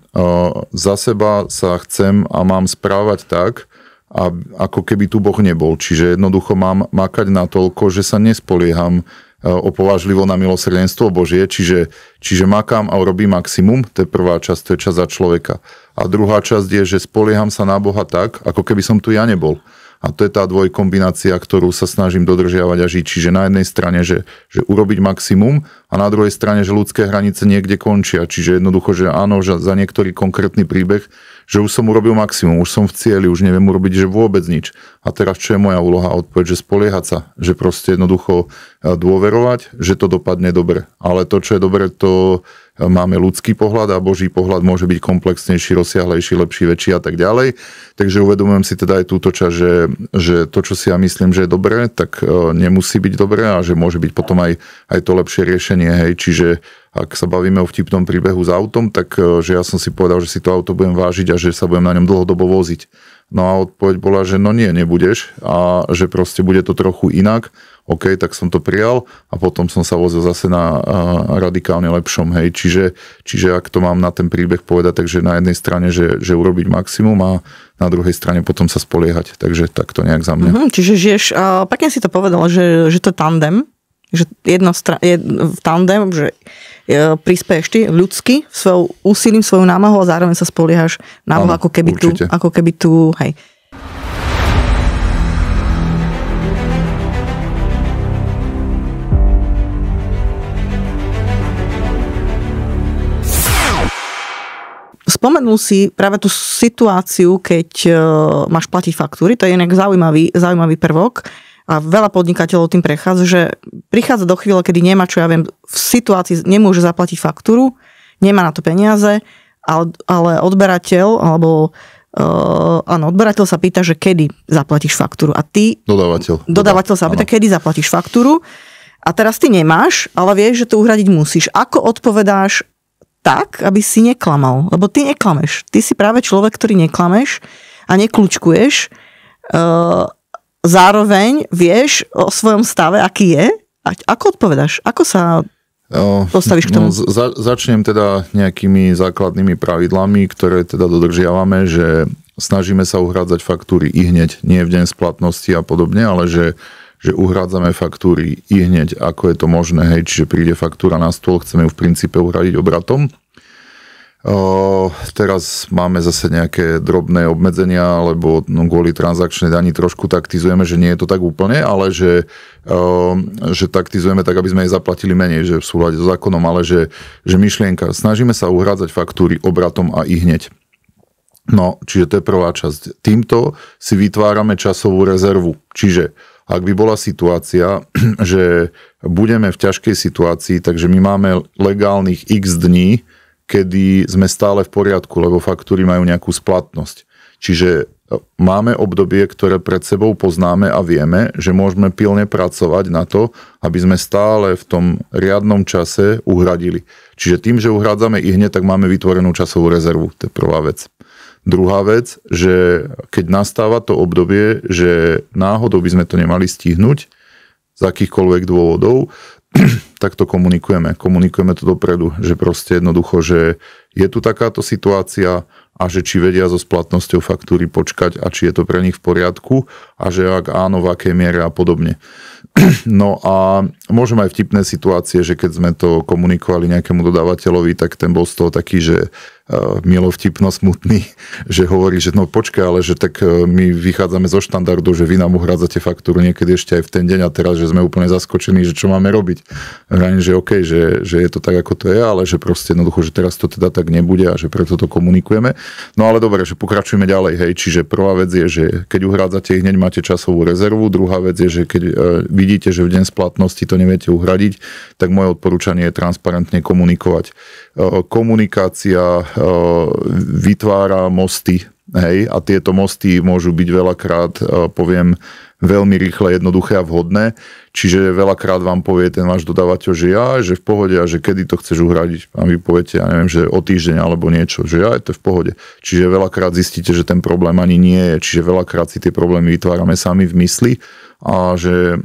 za seba sa chcem a mám správať tak, a ako keby tu Boh nebol. Čiže jednoducho mám makať natoľko, že sa nespolieham opovážlivo na milosrdenstvo Božie, čiže makám a urobím maximum, to je prvá časť, to je časť za človeka. A druhá časť je, že spolieham sa na Boha tak, ako keby som tu ja nebol. A to je tá dvojkombinácia, ktorú sa snažím dodržiavať a žiť. Čiže na jednej strane, že urobiť maximum a na druhej strane, že ľudské hranice niekde končia. Čiže jednoducho, že áno, že za niektorý konkrétny príbeh, že už som urobil maximum, už som v cieli, už neviem urobiť, že vôbec nič. A teraz čo je moja úloha? Odpoveď, že spoliehať sa, že proste jednoducho dôverovať, že to dopadne dobre. Ale to, čo je dobre, to máme ľudský pohľad a Boží pohľad môže byť komplexnejší, rozsiahlejší, lepší, väčší a tak ďalej. Takže uvedomujem si teda aj túto časť, že to, čo si ja myslím, že je dobré, tak nemusí byť dobré a že môže byť potom aj to lepšie riešenie. Hej. Čiže ak sa bavíme o vtipnom príbehu s autom, tak že ja som si povedal, že si to auto budem vážiť a že sa budem na ňom dlhodobo voziť. No a odpoveď bola, že no nie, nebudeš a že proste bude to trochu inak. OK, tak som to prijal a potom som sa vozil zase na radikálne lepšom. Hej. Čiže ak to mám na ten príbeh povedať, takže na jednej strane, že urobiť maximum a na druhej strane potom sa spoliehať. Takže tak to nejak za mňa. Čiže žiješ, pekne si to povedal, že to je tandem, že v tandem, že prispieš ty ľudsky svojou úsilím, svojou námahou a zároveň sa spoliehaš na Boha, ako keby tu, hej. Spomenul si práve tú situáciu, keď máš platiť faktúry, to je inak zaujímavý prvok a veľa podnikateľov tým prechádza, že prichádza do chvíle, kedy nemá, čo ja viem, v situácii nemôže zaplatiť faktúru, nemá na to peniaze, ale odberateľ, alebo odberateľ sa pýta, že kedy zaplatíš faktúru a ty... Dodávateľ sa pýta, kedy zaplatíš faktúru a teraz ty nemáš, ale vieš, že to uhradiť musíš. Ako odpovedáš tak, aby si neklamal? Lebo ty neklameš. Ty si práve človek, ktorý neklameš a nekľúčkuješ. Zároveň vieš o svojom stave, aký je. A ako odpovedáš? Ako sa postavíš k tomu? Začnem teda nejakými základnými pravidlami, ktoré teda dodržiavame, že snažíme sa uhrádzať faktúry i hneď, nie v deň splatnosti a podobne, ale že uhrádzame faktúry i hneď, ako je to možné, hej, čiže príde faktúra na stôl, chceme ju v princípe uhradiť obratom. Teraz máme zase nejaké drobné obmedzenia, lebo kvôli transakčnej dani trošku taktizujeme, že nie je to tak úplne, ale že taktizujeme tak, aby sme jej zaplatili menej, že v súlade so zákonom, ale že myšlienka, snažíme sa uhrádzať faktúry obratom a i hneď. No, čiže to je prvá časť. Týmto si vytvárame časovú rezervu, čiže ak by bola situácia, že budeme v ťažkej situácii, takže my máme legálnych x dní, kedy sme stále v poriadku, lebo faktúry majú nejakú splatnosť. Čiže máme obdobie, ktoré pred sebou poznáme a vieme, že môžeme pilne pracovať na to, aby sme stále v tom riadnom čase uhradili. Čiže tým, že uhrádzame i hneď, tak máme vytvorenú časovú rezervu. To je prvá vec. Druhá vec, že keď nastáva to obdobie, že náhodou by sme to nemali stihnúť z akýchkoľvek dôvodov, tak to komunikujeme. Komunikujeme to dopredu, že proste jednoducho, že je tu takáto situácia a že či vedia so splatnosťou faktúry počkať a či je to pre nich v poriadku a že ak áno, v akej miere a podobne. No a môžem aj vtipné situácie, že keď sme to komunikovali nejakému dodávateľovi, tak ten bol z toho taký, že milo vtipno smutný, že hovorí, že no počkaj, ale že tak my vychádzame zo štandardu, že vy nám uhrádzate faktúru niekedy ešte aj v ten deň a teraz, že sme úplne zaskočení, že čo máme robiť. Vrajím, že OK, že je to tak, ako to je, ale že proste jednoducho, že teraz to teda tak nebude a že preto to komunikujeme. No ale dobre, že pokračujeme ďalej, hej, čiže prvá vec je, že keď uhrádzate, hneď máte časovú rezervu, druhá vec je, že keď vidíte, že v deň splatnosti to neviete uhradiť, tak moje odporúčanie je transparentne komunikovať. Komunikácia vytvára mosty, hej, a tieto mosty môžu byť veľakrát, poviem, veľmi rýchle, jednoduché a vhodné, čiže veľakrát vám povie ten váš dodávateľ, že v pohode a že kedy to chceš uhradiť a vy poviete, ja neviem, že o týždeň alebo niečo, že to je v pohode. Čiže veľakrát zistíte, že ten problém ani nie je, čiže veľakrát si tie problémy vytvárame sami v mysli a že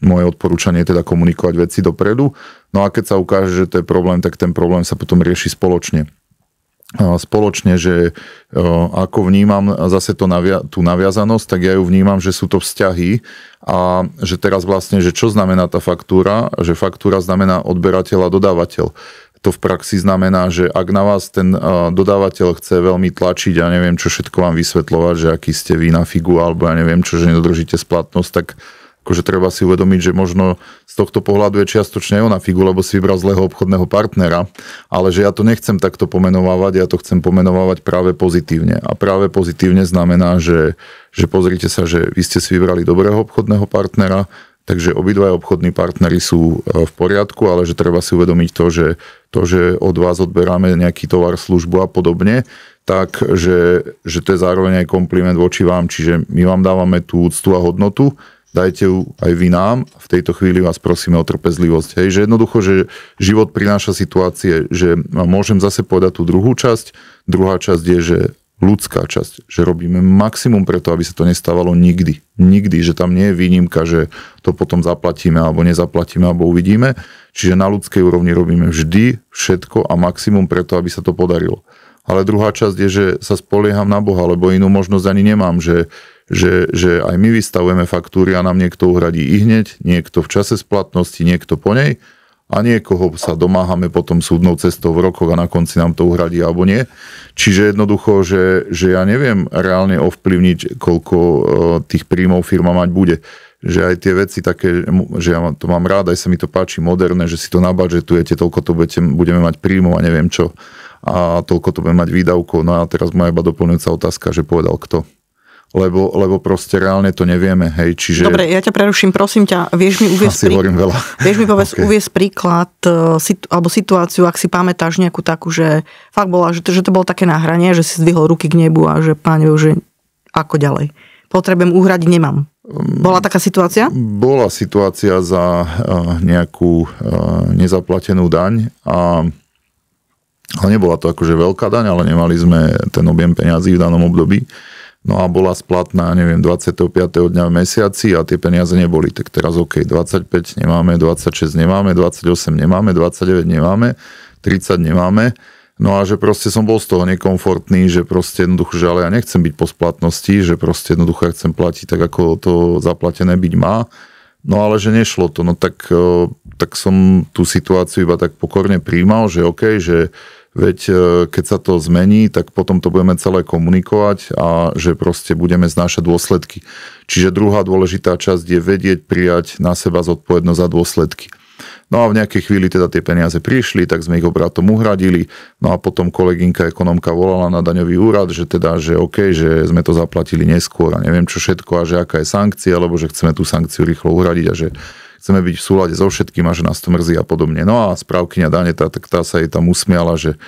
moje odporúčanie je teda komunikovať veci dopredu. No a keď sa ukáže, že to je problém, tak ten problém sa potom rieši spoločne. Spoločne, že ako vnímam zase tú naviazanosť, tak ja ju vnímam, že sú to vzťahy a že teraz vlastne, že čo znamená tá faktúra, že faktúra znamená odberateľ a dodávateľ. To v praxi znamená, že ak na vás ten dodávateľ chce veľmi tlačiť a neviem, čo všetko vám vysvetľovať, že aký ste vy na figu alebo ja neviem čo, že nedodržíte splatnosť, tak akože treba si uvedomiť, že možno z tohto pohľadu je čiastočne aj na figu, lebo si vybral zlého obchodného partnera, ale že ja to nechcem takto pomenovávať, ja to chcem pomenovávať práve pozitívne. A práve pozitívne znamená, že pozrite sa, že vy ste si vybrali dobrého obchodného partnera, takže obidvaja obchodní partneri sú v poriadku, ale že treba si uvedomiť to, že od vás odberáme nejaký tovar, službu a podobne, tak, že to je zároveň aj kompliment voči vám, čiže my vám dávame tú úctu a hodnotu, dajte ju aj vy nám, v tejto chvíli vás prosíme o trpezlivosť. Hej, že jednoducho, že život prináša situácie, že môžem zase povedať tú druhú časť. Druhá časť je, že ľudská časť, že robíme maximum preto, aby sa to nestávalo nikdy. Nikdy, že tam nie je výnimka, že to potom zaplatíme alebo nezaplatíme alebo uvidíme. Čiže na ľudskej úrovni robíme vždy všetko a maximum preto, aby sa to podarilo. Ale druhá časť je, že sa spolieham na Boha, lebo inú možnosť ani nemám, že aj my vystavujeme faktúry a nám niekto uhradí ihneď, niekto v čase splatnosti, niekto po nej a niekoho sa domáhame potom súdnou cestou v rokoch a na konci nám to uhradí alebo nie. Čiže jednoducho, že ja neviem reálne ovplyvniť, koľko tých príjmov firma mať bude. Že aj tie veci také, že ja to mám rád, aj sa mi to páči moderné, že si to nabudžetujete, toľko to budeme mať príjmov a neviem čo. A toľko to budeme mať výdavkov. No a teraz moja iba doplňujúca otázka, že povedal kto. Lebo proste reálne to nevieme, hej, čiže... Dobre, ja ťa preruším, prosím ťa, vieš mi uviesť vieš mi uviesť príklad alebo situáciu, ak si pamätáš nejakú takú, že fakt bola, že to bolo také nahranie, že si zdvihol ruky k nebu a že páne, že ako ďalej? Potrebujem uhradiť, nemám. Bola taká situácia? Bola situácia za nejakú nezaplatenú daň ale nebola to akože veľká daň, ale nemali sme ten objem peňazí v danom období. No a bola splatná, neviem, 25. dňa v mesiaci a tie peniaze neboli. Tak teraz OK, 25 nemáme, 26 nemáme, 28 nemáme, 29 nemáme, 30 nemáme. No a že proste som bol z toho nekomfortný, že proste jednoducho, že ale ja nechcem byť po splatnosti, že proste jednoducho ja chcem platiť tak, ako to zaplatené byť má. No ale že nešlo to, no tak som tú situáciu iba tak pokorne prijímal, že OK, že veď keď sa to zmení, tak potom to budeme celé komunikovať a že proste budeme znášať dôsledky. Čiže druhá dôležitá časť je vedieť prijať na seba zodpovednosť za dôsledky. No a v nejakej chvíli teda tie peniaze prišli, tak sme ich obratom uhradili. No a potom kolegynka ekonomka volala na daňový úrad, že OK, že sme to zaplatili neskôr a neviem čo všetko a že aká je sankcia, alebo že chceme tú sankciu rýchlo uhradiť a že chceme byť v súlade so všetkým a že nás to mrzí a podobne. No a správkyňa dane, tá sa jej tam usmiala, že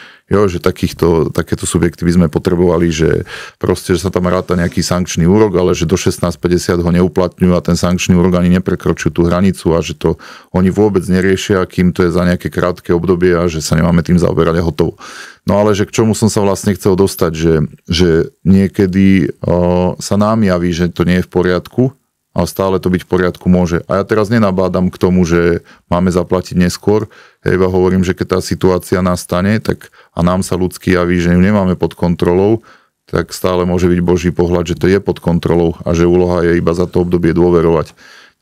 takéto subjekty by sme potrebovali, že proste, že sa tam ráta nejaký sankčný úrok, ale že do 16,50 ho neuplatňujú a ten sankčný úrok ani neprekročujú tú hranicu a že to oni vôbec neriešia, kým to je za nejaké krátke obdobie a že sa nemáme tým zaoberať a hotovo. No ale že k čomu som sa vlastne chcel dostať, že niekedy sa nám javí, že to nie je v poriadku, ale stále to byť v poriadku môže. A ja teraz nenabádam k tomu, že máme zaplatiť neskôr. Ja iba hovorím, že keď tá situácia nastane, tak a nám sa ľudsky javí, že ju nemáme pod kontrolou, tak stále môže byť Boží pohľad, že to je pod kontrolou a že úloha je iba za to obdobie dôverovať.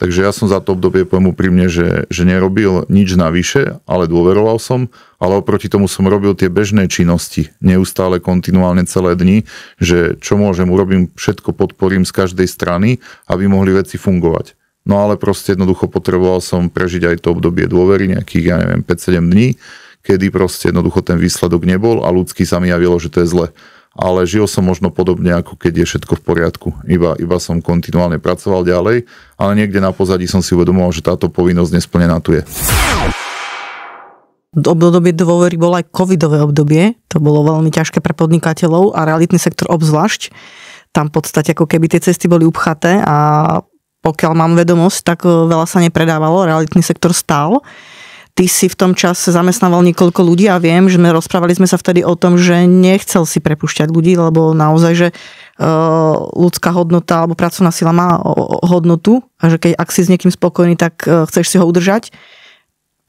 Takže ja som za to obdobie, poviem úprimne, že nerobil nič navyše, ale dôveroval som, ale oproti tomu som robil tie bežné činnosti, neustále, kontinuálne celé dni, že čo môžem, urobím, všetko podporím z každej strany, aby mohli veci fungovať. No ale proste jednoducho potreboval som prežiť aj to obdobie dôvery, nejakých, 5-7 dní, kedy proste jednoducho ten výsledok nebol a ľudsky sa mi javilo, že to je zle. Ale žil som možno podobne, ako keď je všetko v poriadku. Iba som kontinuálne pracoval ďalej, ale niekde na pozadí som si uvedomoval, že táto povinnosť nesplnená tu je. Obdobie dôvery bolo aj covidové obdobie. To bolo veľmi ťažké pre podnikateľov a realitný sektor obzvlášť. Tam v podstate ako keby tie cesty boli upchaté a pokiaľ mám vedomosť, tak veľa sa nepredávalo. Realitný sektor stál. Ty si v tom čase zamestnával niekoľko ľudí a viem, že rozprávali sme sa vtedy o tom, že nechcel si prepúšťať ľudí, lebo naozaj, že ľudská hodnota alebo pracovná sila má hodnotu a že ak si s niekým spokojný, tak chceš si ho udržať.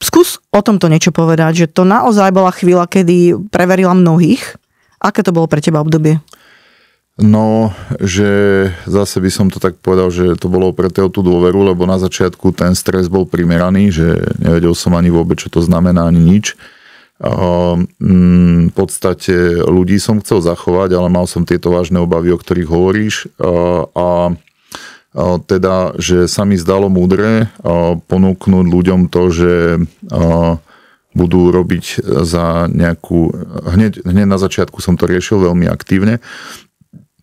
Skús o tomto niečo povedať, že to naozaj bola chvíľa, kedy preverila mnohých. Aké to bolo pre teba obdobie? No, že zase by som to tak povedal, že to bolo pre tú dôveru, lebo na začiatku ten stres bol primeraný, že nevedel som ani vôbec, čo to znamená, ani nič. V podstate ľudí som chcel zachovať, ale mal som tieto vážne obavy, o ktorých hovoríš. A teda, že sa mi zdalo múdre ponúknuť ľuďom to, že budú robiť za nejakú... Hneď na začiatku som to riešil veľmi aktívne,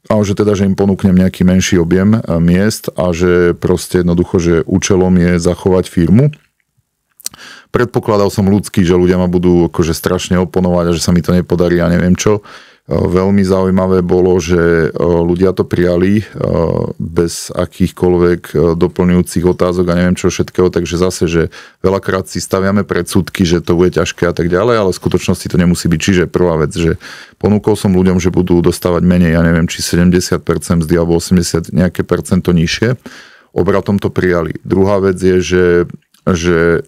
ale že teda, že im ponúknem nejaký menší objem miest a že proste jednoducho, že účelom je zachovať firmu. Predpokladal som ľudský, že ľudia ma budú akože strašne oponovať a že sa mi to nepodarí a neviem čo. Veľmi zaujímavé bolo, že ľudia to prijali bez akýchkoľvek doplňujúcich otázok a neviem čo všetkého, takže zase, že veľakrát si staviame predsudky, že to bude ťažké a tak ďalej, ale v skutočnosti to nemusí byť. Čiže prvá vec, že ponúkol som ľuďom, že budú dostávať menej, ja neviem, či 70% mzdy alebo 80 nejaké percento nižšie. Obratom to prijali. Druhá vec je, že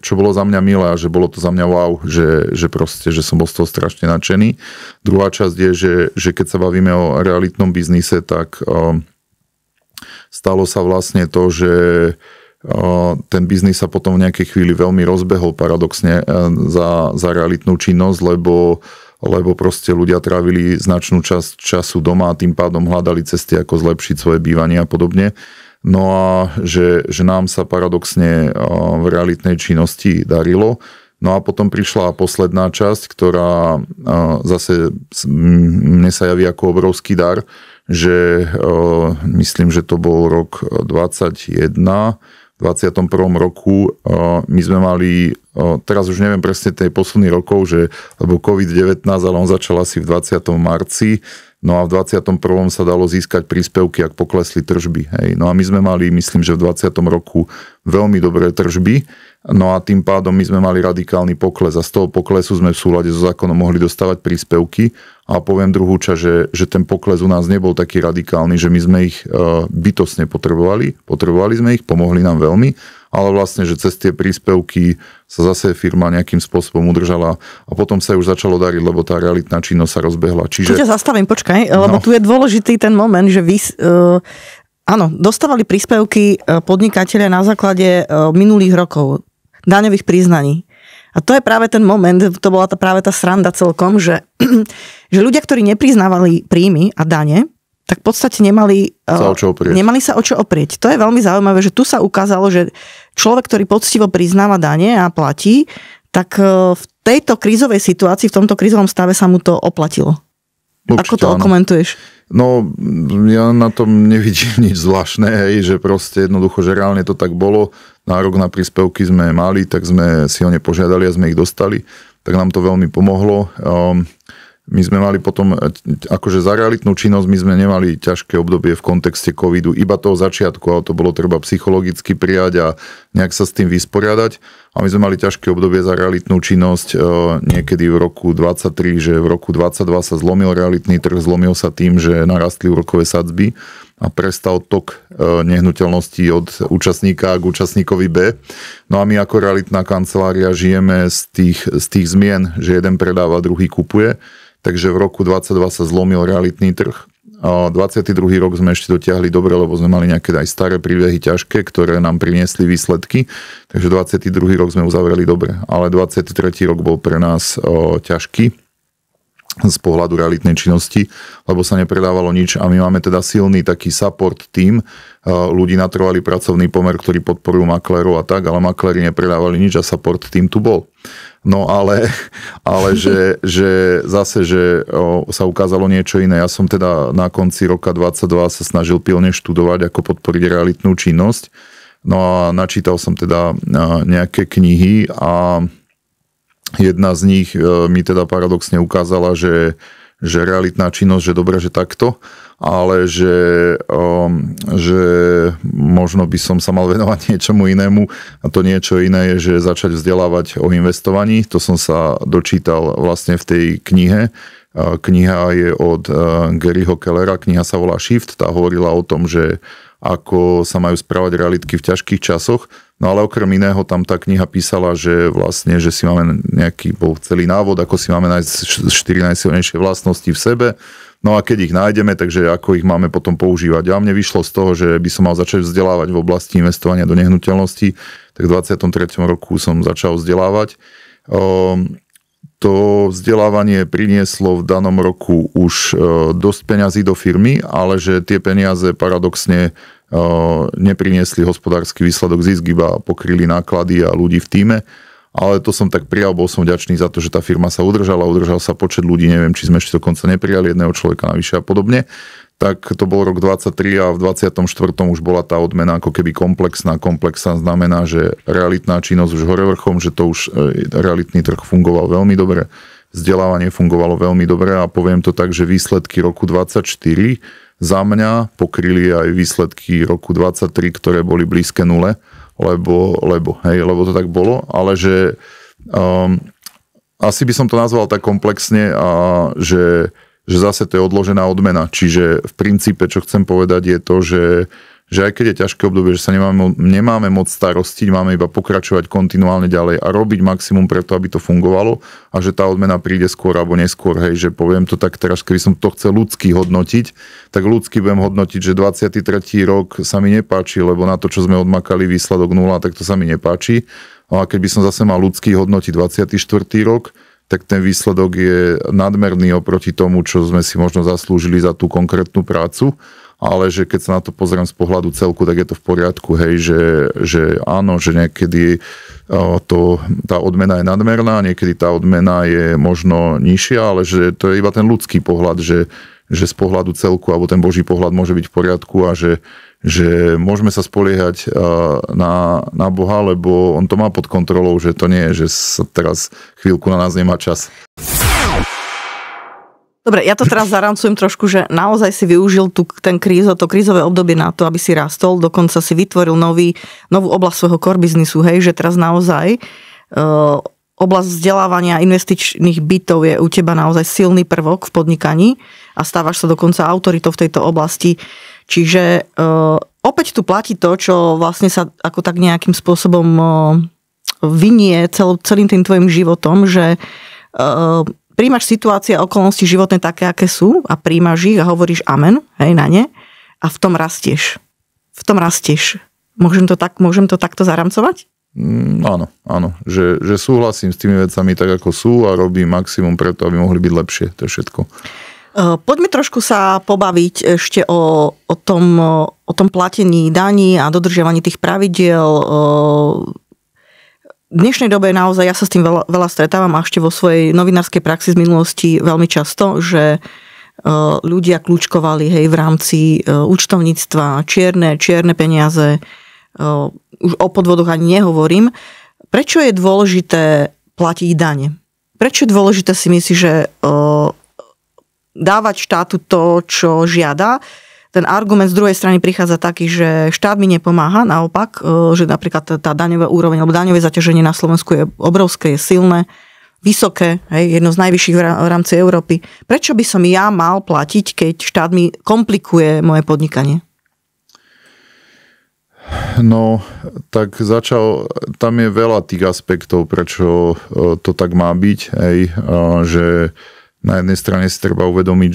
čo bolo za mňa milé a že bolo to za mňa wow, že proste, že som bol z toho strašne nadšený. Druhá časť je, že keď sa bavíme o realitnom biznise, tak stalo sa vlastne to, že ten biznis sa potom v nejakej chvíli veľmi rozbehol paradoxne za realitnú činnosť, lebo proste ľudia trávili značnú časť času doma a tým pádom hľadali cesty, ako zlepšiť svoje bývanie a podobne. No a že nám sa paradoxne v realitnej činnosti darilo. No a potom prišla posledná časť, ktorá zase mne sa javí ako obrovský dar, že myslím, že to bol rok 2021, v 21. roku my sme mali, teraz už neviem presne tej posledných rokov, lebo COVID-19, ale on začal asi v 20. marci, no a v 21. sa dalo získať príspevky, ak poklesli tržby. Hej. No a my sme mali, myslím, že v 20. roku veľmi dobré tržby, no a tým pádom my sme mali radikálny pokles a z toho poklesu sme v súlade so zákonom mohli dostávať príspevky. A poviem druhú časť, že ten pokles u nás nebol taký radikálny, že my sme ich bytostne potrebovali sme ich, pomohli nám veľmi, ale vlastne, že cez tie príspevky sa zase firma nejakým spôsobom udržala a potom sa už začalo dariť, lebo tá realitná činnosť sa rozbehla. Čiže... Tu ťa zastavím, počkaj, lebo tu je dôležitý ten moment, že vy... Áno, dostávali príspevky podnikatelia na základe minulých rokov, daňových priznaní. A to je práve ten moment, to bola práve tá sranda celkom, že ľudia, ktorí nepriznávali príjmy a dane, tak v podstate nemali sa o čo oprieť. To je veľmi zaujímavé, že tu sa ukázalo, že človek, ktorý poctivo priznáva dane a platí, tak v tejto krízovej situácii, v tomto krízovom stave sa mu to oplatilo. Určite, ako to komentuješ? No, ja na tom nevidím nič zvláštne, hej, že proste jednoducho, že reálne to tak bolo. Nárok na príspevky sme mali, tak sme si ho nepožiadali a sme ich dostali. Tak nám to veľmi pomohlo. My sme mali potom, akože za realitnú činnosť my sme nemali ťažké obdobie v kontexte covidu, iba toho začiatku, ale to bolo treba psychologicky prijať a nejak sa s tým vysporiadať. A my sme mali ťažké obdobie za realitnú činnosť niekedy v roku 23, že v roku 22 sa zlomil realitný trh, zlomil sa tým, že narastli úrokové sadzby a prestal tok nehnuteľností od účastníka k účastníkovi B. No a my ako realitná kancelária žijeme z tých zmien, že jeden predáva, druhý kupuje. Takže v roku 2022 sa zlomil realitný trh. A 22. rok sme ešte dotiahli dobre, lebo sme mali nejaké aj staré príbehy ťažké, ktoré nám priniesli výsledky. Takže 22. rok sme uzavreli dobre. Ale 23. rok bol pre nás ťažký z pohľadu realitnej činnosti, lebo sa nepredávalo nič a my máme teda silný taký support tým, ľudí na trvalý pracovný pomer, ktorí podporujú maklérov a tak, ale makléri nepredávali nič a support tým tu bol. No ale že zase, že sa ukázalo niečo iné. Ja som teda na konci roka 22 sa snažil pilne študovať, ako podporiť realitnú činnosť. No a načítal som teda nejaké knihy a jedna z nich mi teda paradoxne ukázala, že realitná činnosť, že dobre, že takto, ale že možno by som sa mal venovať niečomu inému a to niečo iné je, že začať vzdelávať o investovaní. To som sa dočítal vlastne v tej knihe. Kniha je od Garyho Kellera, kniha sa volá Shift, tá hovorila o tom, že ako sa majú správať realitky v ťažkých časoch. No ale okrem iného tam tá kniha písala, že vlastne, že si máme bol celý návod, ako si máme nájsť 4 najsilnejšie vlastnosti v sebe. No a keď ich nájdeme, takže ako ich máme potom používať. A mne vyšlo z toho, že by som mal začať vzdelávať v oblasti investovania do nehnuteľností, tak v 23. roku som začal vzdelávať. To vzdelávanie prinieslo v danom roku už dosť peňazí do firmy, ale že tie peniaze paradoxne nepriniesli hospodársky výsledok, zisk, iba pokryli náklady a ľudí v tíme. Ale to som tak prijal, bol som vďačný za to, že tá firma sa udržal sa počet ľudí, neviem, či sme ešte dokonca neprijali jedného človeka navyše a podobne. Tak to bol rok 23 a v 24. už bola tá odmena ako keby komplexná. Komplexná znamená, že realitná činnosť už hore vrchom, že to už realitný trh fungoval veľmi dobre, vzdelávanie fungovalo veľmi dobre a poviem to tak, že výsledky roku 24 za mňa pokryli aj výsledky roku 23, ktoré boli blízke nule, lebo to tak bolo, ale že asi by som to nazval tak komplexne a že zase to je odložená odmena. Čiže v princípe, čo chcem povedať, je to, že aj keď je ťažké obdobie, že sa nemáme moc starostiť, máme iba pokračovať kontinuálne ďalej a robiť maximum preto, aby to fungovalo a že tá odmena príde skôr alebo neskôr. Hej, že poviem to tak teraz, keby som to chcel ľudsky hodnotiť, tak ľudsky budem hodnotiť, že 23. rok sa mi nepáči, lebo na to, čo sme odmakali výsledok 0, tak to sa mi nepáči. A keď by som zase mal ľudsky hodnotiť 24. rok, tak ten výsledok je nadmerný oproti tomu, čo sme si možno zaslúžili za tú konkrétnu prácu. Ale že keď sa na to pozriem z pohľadu celku, tak je to v poriadku, hej, že áno, že niekedy tá odmena je nadmerná, niekedy tá odmena je možno nižšia, ale že to je iba ten ľudský pohľad, že z pohľadu celku, alebo ten Boží pohľad môže byť v poriadku a že môžeme sa spoliehať na Boha, lebo on to má pod kontrolou, že to nie je, že sa teraz chvíľku na nás nemá čas. Dobre, ja to teraz zaramcujem trošku, že naozaj si využil to krízové obdobie na to, aby si rastol, dokonca si vytvoril novú oblasť svojho core biznisu, hej, že teraz naozaj oblasť vzdelávania investičných bytov je u teba naozaj silný prvok v podnikaní a stávaš sa dokonca autoritou v tejto oblasti. Čiže opäť tu platí to, čo vlastne sa ako tak nejakým spôsobom vinie celým tým tvojim životom, že príjmaš situácie a okolnosti životné také, aké sú a príjmaš ich a hovoríš amen, hej, na ne a v tom rastieš. Môžem to takto zaramcovať? Áno. Že súhlasím s tými vecami tak, ako sú a robím maximum preto, aby mohli byť lepšie. To je všetko. Poďme trošku sa pobaviť ešte o tom platení daní a dodržiavaní tých pravidiel. V dnešnej dobe naozaj ja sa s tým veľa stretávam a ešte vo svojej novinárskej praxi z minulosti veľmi často, že ľudia kľúčkovali, hej, v rámci účtovníctva čierne peniaze, už o podvodoch ani nehovorím. Prečo je dôležité platiť dane? Prečo je dôležité si myslíš, že dávať štátu to, čo žiada? Ten argument z druhej strany prichádza taký, že štát mi nepomáha, naopak, že napríklad tá daňová úroveň alebo daňové zaťaženie na Slovensku je obrovské, je silné, vysoké, hej, jedno z najvyšších v rámci Európy. Prečo by som ja mal platiť, keď štát mi komplikuje moje podnikanie? No, tak tam je veľa tých aspektov, prečo to tak má byť, že na jednej strane si treba uvedomiť,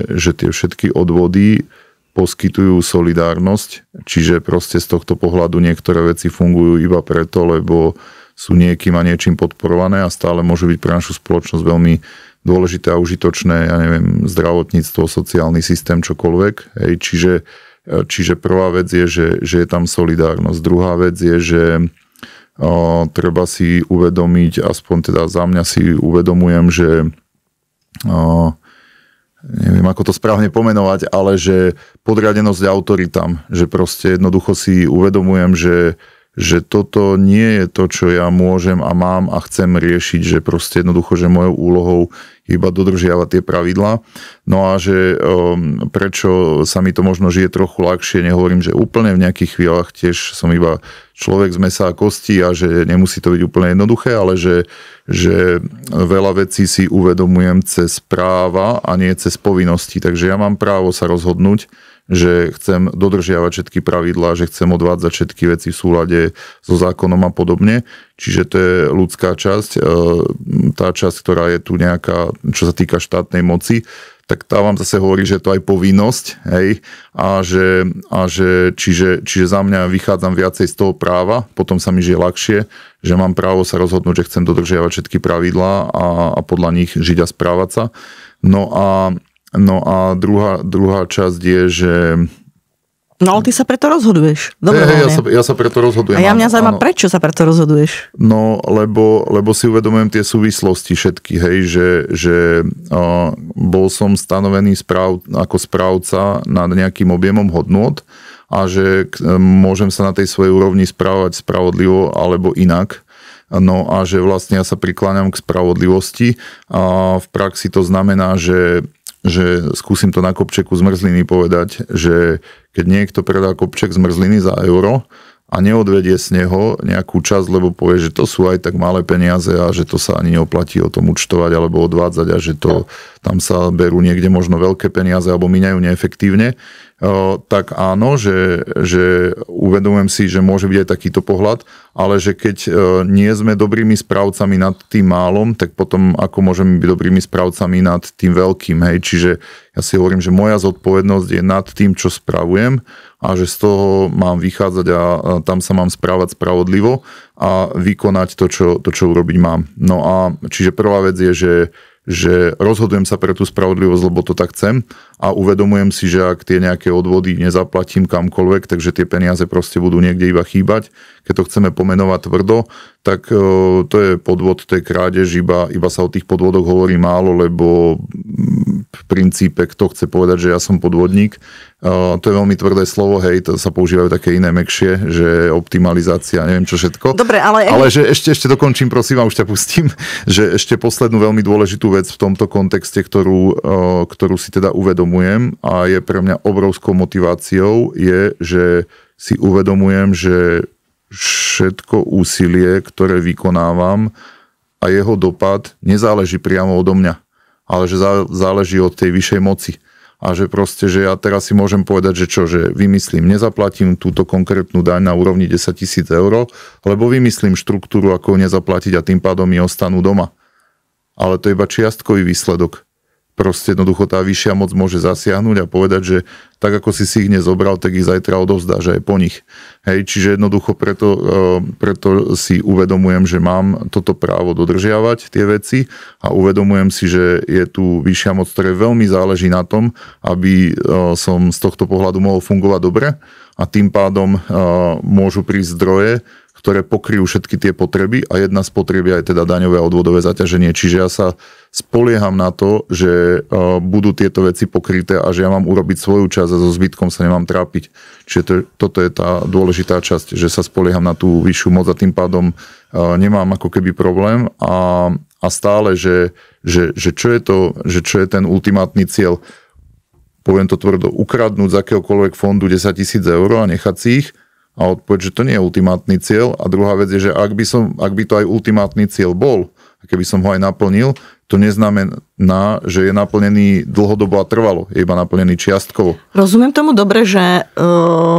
že tie všetky odvody poskytujú solidárnosť, čiže proste z tohto pohľadu niektoré veci fungujú iba preto, lebo sú niekým a niečím podporované a stále môžu byť pre našu spoločnosť veľmi dôležité a užitočné, ja neviem, zdravotníctvo, sociálny systém, čokoľvek. Čiže prvá vec je, že je tam solidárnosť. Druhá vec je, že treba si uvedomiť, aspoň teda za mňa si uvedomujem, že neviem, ako to správne pomenovať, ale že podriadenosť autoritám, že proste jednoducho si uvedomujem, že toto nie je to, čo ja môžem a mám a chcem riešiť, že proste jednoducho, že mojou úlohou iba dodržiavať tie pravidlá. No a že prečo sa mi to možno žije trochu ľahšie, nehovorím, že úplne v nejakých chvíľach tiež som iba človek z mesa a kosti a že nemusí to byť úplne jednoduché, ale že veľa vecí si uvedomujem cez práva a nie cez povinnosti. Takže ja mám právo sa rozhodnúť, že chcem dodržiavať všetky pravidlá, že chcem odvádzať všetky veci v súlade so zákonom a podobne. Čiže to je ľudská časť. Tá časť, ktorá je tu nejaká, čo sa týka štátnej moci, tak tá vám zase hovorí, že to aj povinnosť, hej, čiže za mňa vychádzam viacej z toho práva, potom sa mi žije ľahšie, že mám právo sa rozhodnúť, že chcem dodržiavať všetky pravidlá a podľa nich žiť a správať sa. No a druhá časť je, že... No ale ty sa preto rozhoduješ. Ja sa preto rozhodujem. A mňa zaujíma, prečo sa preto rozhoduješ? No, lebo si uvedomujem tie súvislosti všetky, hej, že bol som stanovený ako správca nad nejakým objemom hodnôt a že môžem sa na tej svojej úrovni správať spravodlivo alebo inak. No a že vlastne ja sa prikláňam k spravodlivosti a v praxi to znamená, že skúsim to na kopčeku zmrzliny povedať, že keď niekto predá kopček zmrzliny za euro a neodvedie z neho nejakú časť, lebo povie, že to sú aj tak malé peniaze a že to sa ani neoplatí o tom účtovať alebo odvádzať a že to tam sa berú niekde možno veľké peniaze alebo míňajú neefektívne, tak áno, že uvedomujem si, že môže byť aj takýto pohľad, ale že keď nie sme dobrými správcami nad tým málom, tak potom ako môžeme byť dobrými správcami nad tým veľkým, hej, čiže ja si hovorím, že moja zodpovednosť je nad tým, čo spravujem a že z toho mám vychádzať a tam sa mám správať spravodlivo a vykonať to, čo urobiť mám. No a čiže prvá vec je, že rozhodujem sa pre tú spravodlivosť, lebo to tak chcem a uvedomujem si, že ak tie nejaké odvody nezaplatím kamkoľvek, takže tie peniaze proste budú niekde iba chýbať. Keď to chceme pomenovať tvrdo, tak to je podvod, to je krádež, iba sa o tých podvodoch hovorí málo, lebo v princípe kto chce povedať, že ja som podvodník. To je veľmi tvrdé slovo, hej, to sa používajú také iné mäkšie, že optimalizácia, neviem čo všetko. Dobre, ale že ešte dokončím, prosím, a už ťa pustím, že ešte poslednú veľmi dôležitú vec v tomto kontexte, ktorú si teda uvedomujem a je pre mňa obrovskou motiváciou, je, že si uvedomujem, že všetko úsilie, ktoré vykonávam a jeho dopad nezáleží priamo odo mňa, ale že záleží od tej vyššej moci. A že proste, že ja teraz si môžem povedať, že vymyslím, nezaplatím túto konkrétnu daň na úrovni 10 000 eur, lebo vymyslím štruktúru, ako nezaplatiť a tým pádom mi ostanú doma. Ale to je iba čiastkový výsledok. Proste jednoducho tá vyššia moc môže zasiahnuť a povedať, že tak ako si ich nezobral, tak ich zajtra odovzdáš aj po nich. Hej, čiže jednoducho preto si uvedomujem, že mám toto právo dodržiavať tie veci a uvedomujem si, že je tu vyššia moc, ktoré veľmi záleží na tom, aby som z tohto pohľadu mohol fungovať dobre a tým pádom môžu prísť zdroje, ktoré pokryjú všetky tie potreby a jedna z potrieb je aj teda daňové a odvodové zaťaženie. Čiže ja sa spolieham na to, že budú tieto veci pokryté a že ja mám urobiť svoju časť a so zbytkom sa nemám trápiť. Čiže toto je tá dôležitá časť, že sa spolieham na tú vyššiu moc a tým pádom nemám ako keby problém a stále, že čo je ten ultimátny cieľ, poviem to tvrdo, ukradnúť z akéhokoľvek fondu 10 000 eur a nechať si ich. A odpoveď, že to nie je ultimátny cieľ. A druhá vec je, že ak by to aj ultimátny cieľ bol, a keby som ho aj naplnil, to neznamená, že je naplnený dlhodobo a trvalo, je iba naplnený čiastkovo. Rozumiem tomu dobre, že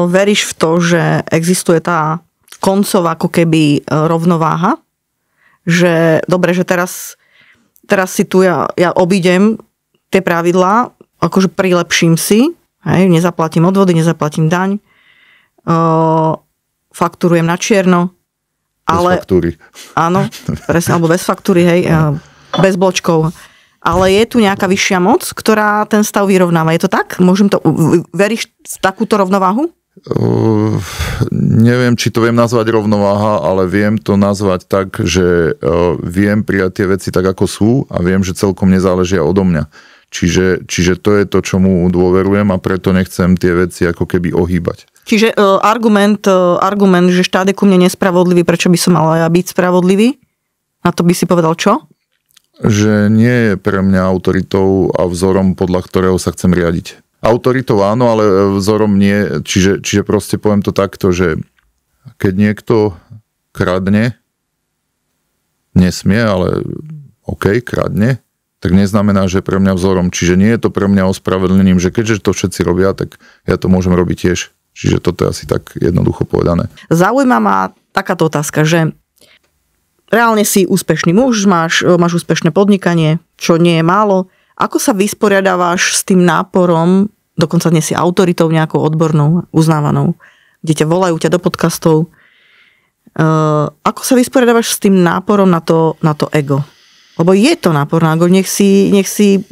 veríš v to, že existuje tá koncová ako keby rovnováha, že dobre, že teraz si tu ja obídem tie pravidlá, akože prilepším si, hej, nezaplatím odvody, nezaplatím daň, fakturujem na čierno, ale... Bez faktúry. Áno, presne, alebo bez faktúry, hej, bez bločkov. Ale je tu nejaká vyššia moc, ktorá ten stav vyrovnáva. Je to tak? Veríš v takúto rovnováhu? Neviem, či to viem nazvať rovnováha, ale viem to nazvať tak, že viem prijať tie veci tak, ako sú a viem, že celkom nezáležia odo mňa. Čiže to je to, čomu dôverujem a preto nechcem tie veci ako keby ohýbať. Čiže argument, že štát je ku mne nespravodlivý, prečo by som mal ja byť spravodlivý? Na to by si povedal čo? Že nie je pre mňa autoritou a vzorom, podľa ktorého sa chcem riadiť. Autoritou áno, ale vzorom nie. Čiže proste poviem to takto, že keď niekto kradne, nesmie, ale OK, kradne, tak neznamená, že je pre mňa vzorom. Čiže nie je to pre mňa ospravedlnením, že keďže to všetci robia, tak ja to môžem robiť tiež. Čiže toto je asi tak jednoducho povedané. Zaujíma ma takáto otázka, že reálne si úspešný muž, máš úspešné podnikanie, čo nie je málo. Ako sa vysporiadávaš s tým náporom, dokonca dnes si autoritou nejakou odbornou, uznávanou, kde ťa volajú do podcastov. Ako sa vysporiadávaš s tým náporom na to ego? Lebo je to nápor na ego. Nech si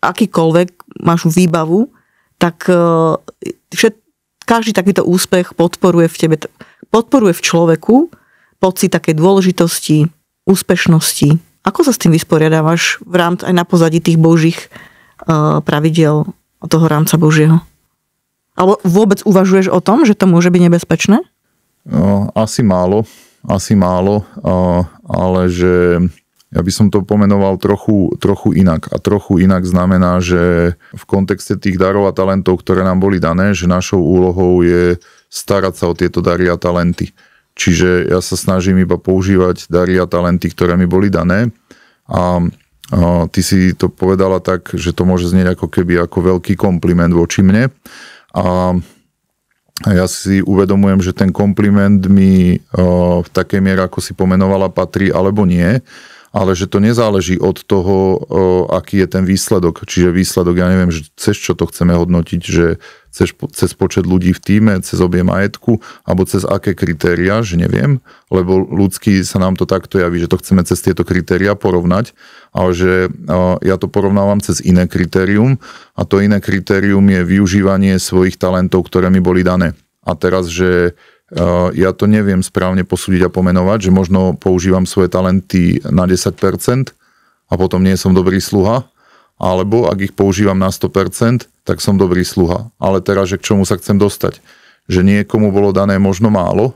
akýkoľvek máš výbavu, tak každý takýto úspech podporuje v tebe, podporuje v človeku pocit takej dôležitosti, úspešnosti. Ako sa s tým vysporiadávaš v rámci aj na pozadí tých božích pravidiel toho rámca Božieho? Alebo vôbec uvažuješ o tom, že to môže byť nebezpečné? Asi málo, ale že ja by som to pomenoval trochu inak. A trochu inak znamená, že v kontexte tých darov a talentov, ktoré nám boli dané, že našou úlohou je starať sa o tieto dary a talenty. Čiže ja sa snažím iba používať dary a talenty, ktoré mi boli dané. A ty si to povedala tak, že to môže znieť ako keby ako veľký kompliment voči mne. A ja si uvedomujem, že ten kompliment mi v takej miere, ako si pomenovala, patrí alebo nie. Ale že to nezáleží od toho, aký je ten výsledok. Čiže výsledok, ja neviem, že cez čo to chceme hodnotiť, že cez počet ľudí v tíme, cez objem majetku, alebo cez aké kritériá, že neviem, lebo ľudsky sa nám to takto javí, že to chceme cez tieto kritériá porovnať, ale že ja to porovnávam cez iné kritérium a to iné kritérium je využívanie svojich talentov, ktoré mi boli dané. A teraz, že ja to neviem správne posúdiť a pomenovať, že možno používam svoje talenty na 10% a potom nie som dobrý sluha, alebo ak ich používam na 100%, tak som dobrý sluha. Ale teraz, že k čomu sa chcem dostať? Že niekomu bolo dané možno málo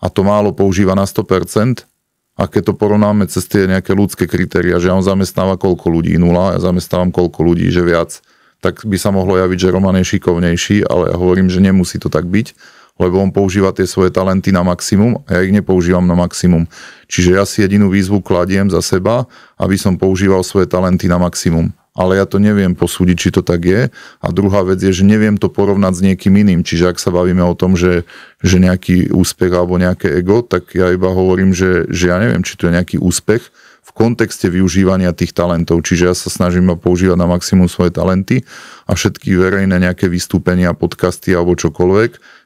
a to málo používa na 100% a keď to porovnáme cez tie nejaké ľudské kritéria, že on zamestnáva koľko ľudí, 0, ja zamestnávam koľko ľudí, že viac, tak by sa mohlo javiť, že Roman je šikovnejší, ale ja hovorím, že nemusí to tak byť, lebo on používa tie svoje talenty na maximum a ja ich nepoužívam na maximum. Čiže ja si jedinú výzvu kladiem za seba, aby som používal svoje talenty na maximum. Ale ja to neviem posúdiť, či to tak je. A druhá vec je, že neviem to porovnať s niekým iným. Čiže ak sa bavíme o tom, že nejaký úspech alebo nejaké ego, tak ja iba hovorím, že ja neviem, či to je nejaký úspech v kontexte využívania tých talentov. Čiže ja sa snažím používať na maximum svoje talenty a všetky verejné nejaké vystúpenia, podcasty alebo čokoľvek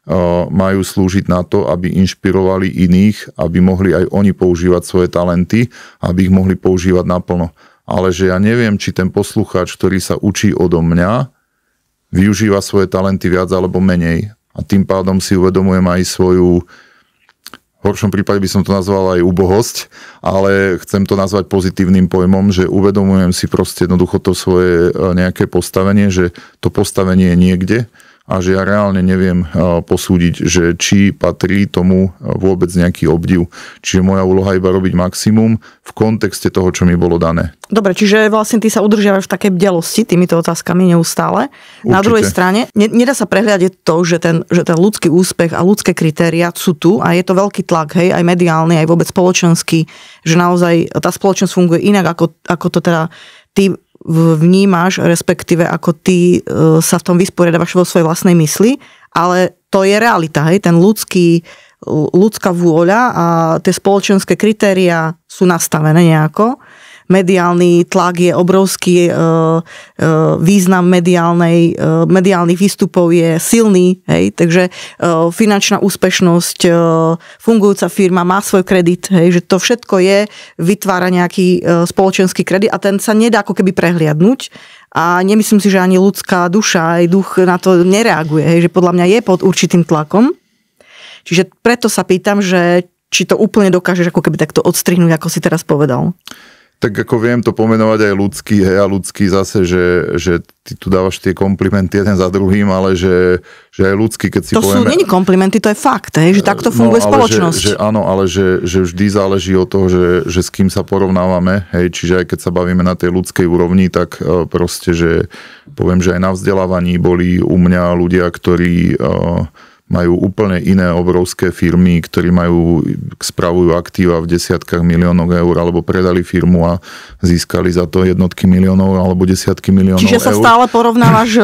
majú slúžiť na to, aby inšpirovali iných, aby mohli aj oni používať svoje talenty, aby ich mohli používať naplno. Ale že ja neviem, či ten poslucháč, ktorý sa učí odo mňa, využíva svoje talenty viac alebo menej. A tým pádom si uvedomujem aj svoju, v horšom prípade by som to nazval aj úbohosť, ale chcem to nazvať pozitívnym pojmom, že uvedomujem si proste jednoducho to svoje nejaké postavenie, že to postavenie je niekde a že ja reálne neviem posúdiť, že či patrí tomu vôbec nejaký obdiv. Čiže moja úloha iba robiť maximum v kontexte toho, čo mi bolo dané. Dobre, čiže vlastne ty sa udržiavaš v takej bdelosti týmito otázkami neustále. Určite. Na druhej strane, nedá sa prehliadať to, že ten ľudský úspech a ľudské kritéria sú tu a je to veľký tlak, hej, aj mediálny, aj vôbec spoločenský, že naozaj tá spoločnosť funguje inak, ako to teda ty vnímaš, respektíve ako ty sa v tom vysporiadavaš vo svojej vlastnej mysli, ale to je realita, hej, ten ľudská vôľa a tie spoločenské kritériá sú nastavené nejako. Mediálny tlak je obrovský, význam mediálnych výstupov je silný, hej, takže finančná úspešnosť, fungujúca firma má svoj kredit, hej, že to všetko vytvára nejaký spoločenský kredit a ten sa nedá ako keby prehliadnúť a nemyslím si, že ani ľudská duša, aj duch na to nereaguje, hej, že podľa mňa je pod určitým tlakom. Čiže preto sa pýtam, že či to úplne dokážeš ako keby takto odstrihnúť, ako si teraz povedal. Tak ako viem to pomenovať aj ľudský, hej, a ľudský zase, že ty tu dávaš tie komplimenty jeden za druhým, ale že aj ľudský, keď si to povieme... To sú nie komplimenty, to je fakt, hej, že takto funguje spoločnosť. Áno, ale že vždy záleží od toho, že s kým sa porovnávame, hej, čiže aj keď sa bavíme na tej ľudskej úrovni, tak proste, že poviem, že aj na vzdelávaní boli u mňa ľudia, ktorí... majú úplne iné obrovské firmy, ktorí spravujú aktíva v desiatkách miliónov eur, alebo predali firmu a získali za to jednotky miliónov alebo desiatky miliónov eur. Čiže sa stále porovnávaš,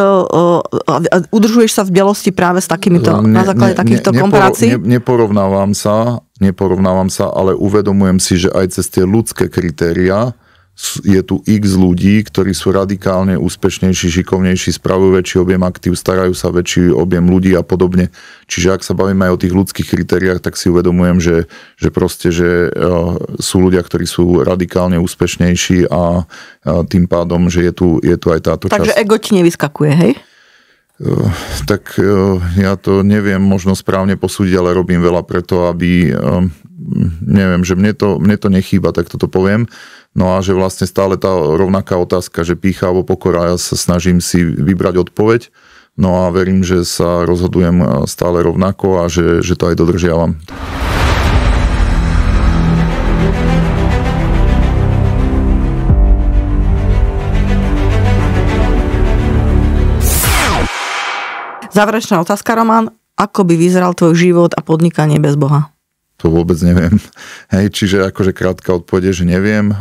udržuješ sa v bdelosti práve s takýmito, na základe takýchto komparácií? Neporovnávam sa, ale uvedomujem si, že aj cez tie ľudské kritériá je tu x ľudí, ktorí sú radikálne úspešnejší, šikovnejší, spravujú väčší objem aktív, starajú sa väčší objem ľudí a podobne. Čiže ak sa bavíme aj o tých ľudských kritériách, tak si uvedomujem, že proste, že sú ľudia, ktorí sú radikálne úspešnejší a tým pádom, že je tu aj táto časť. Takže ego ti nevyskakuje, hej? Tak ja to neviem možno správne posúdiť, ale robím veľa preto, aby neviem, že mne to nechýba, tak toto poviem. No a že vlastne stále tá rovnaká otázka, že pýcha alebo pokora, ja sa snažím si vybrať odpoveď, no a verím, že sa rozhodujem stále rovnako a že to aj dodržiavam. Záverečná otázka, Roman. Ako by vyzeral tvoj život a podnikanie bez Boha? To vôbec neviem. Hej, čiže akože krátka odpoveď, že neviem,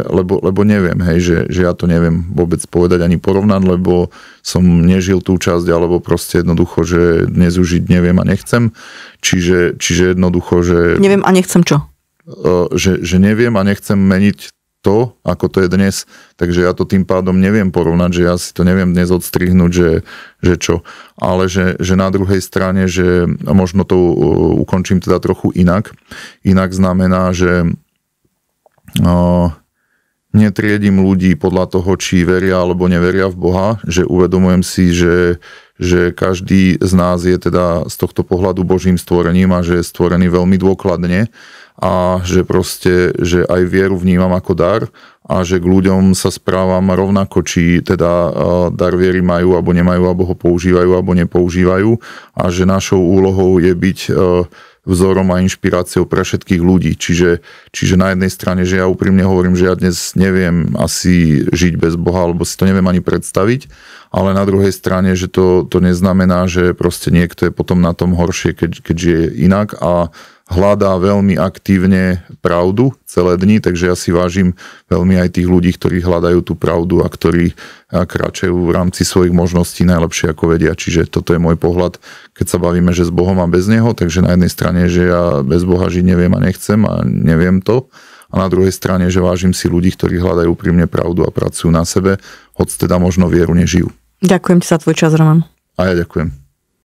lebo neviem, hej, že ja to neviem vôbec povedať ani porovnať, lebo som nežil tú časť, alebo proste jednoducho, že dnes už žiť neviem a nechcem. Čiže jednoducho, že... Neviem a nechcem čo? Že neviem a nechcem meniť to, ako to je dnes, takže ja to tým pádom neviem porovnať, že ja si to neviem dnes odstrihnúť, že čo. Ale že na druhej strane, že možno to ukončím teda trochu inak. Inak znamená, že netriedím ľudí podľa toho, či veria alebo neveria v Boha, že uvedomujem si, že každý z nás je teda z tohto pohľadu Božím stvorením a že je stvorený veľmi dôkladne a že proste, že aj vieru vnímam ako dar a že k ľuďom sa správam rovnako, či teda dar viery majú alebo nemajú, alebo ho používajú alebo nepoužívajú a že našou úlohou je byť vzorom a inšpiráciou pre všetkých ľudí. Čiže na jednej strane, že ja úprimne hovorím, že ja dnes neviem asi žiť bez Boha, alebo si to neviem ani predstaviť, ale na druhej strane, že to neznamená, že proste niekto je potom na tom horšie, keď žije inak a hľadá veľmi aktívne pravdu celé dni, takže ja si vážim veľmi aj tých ľudí, ktorí hľadajú tú pravdu a ktorí kráčajú v rámci svojich možností najlepšie ako vedia. Čiže toto je môj pohľad, keď sa bavíme, že s Bohom a bez Neho, takže na jednej strane, že ja bez Boha žiť neviem a nechcem a neviem to, a na druhej strane, že vážim si ľudí, ktorí hľadajú úprimne pravdu a pracujú na sebe, hoď teda možno vieru nežijú. Ďakujem ti za tvoj čas, Roman. A ja ďakujem.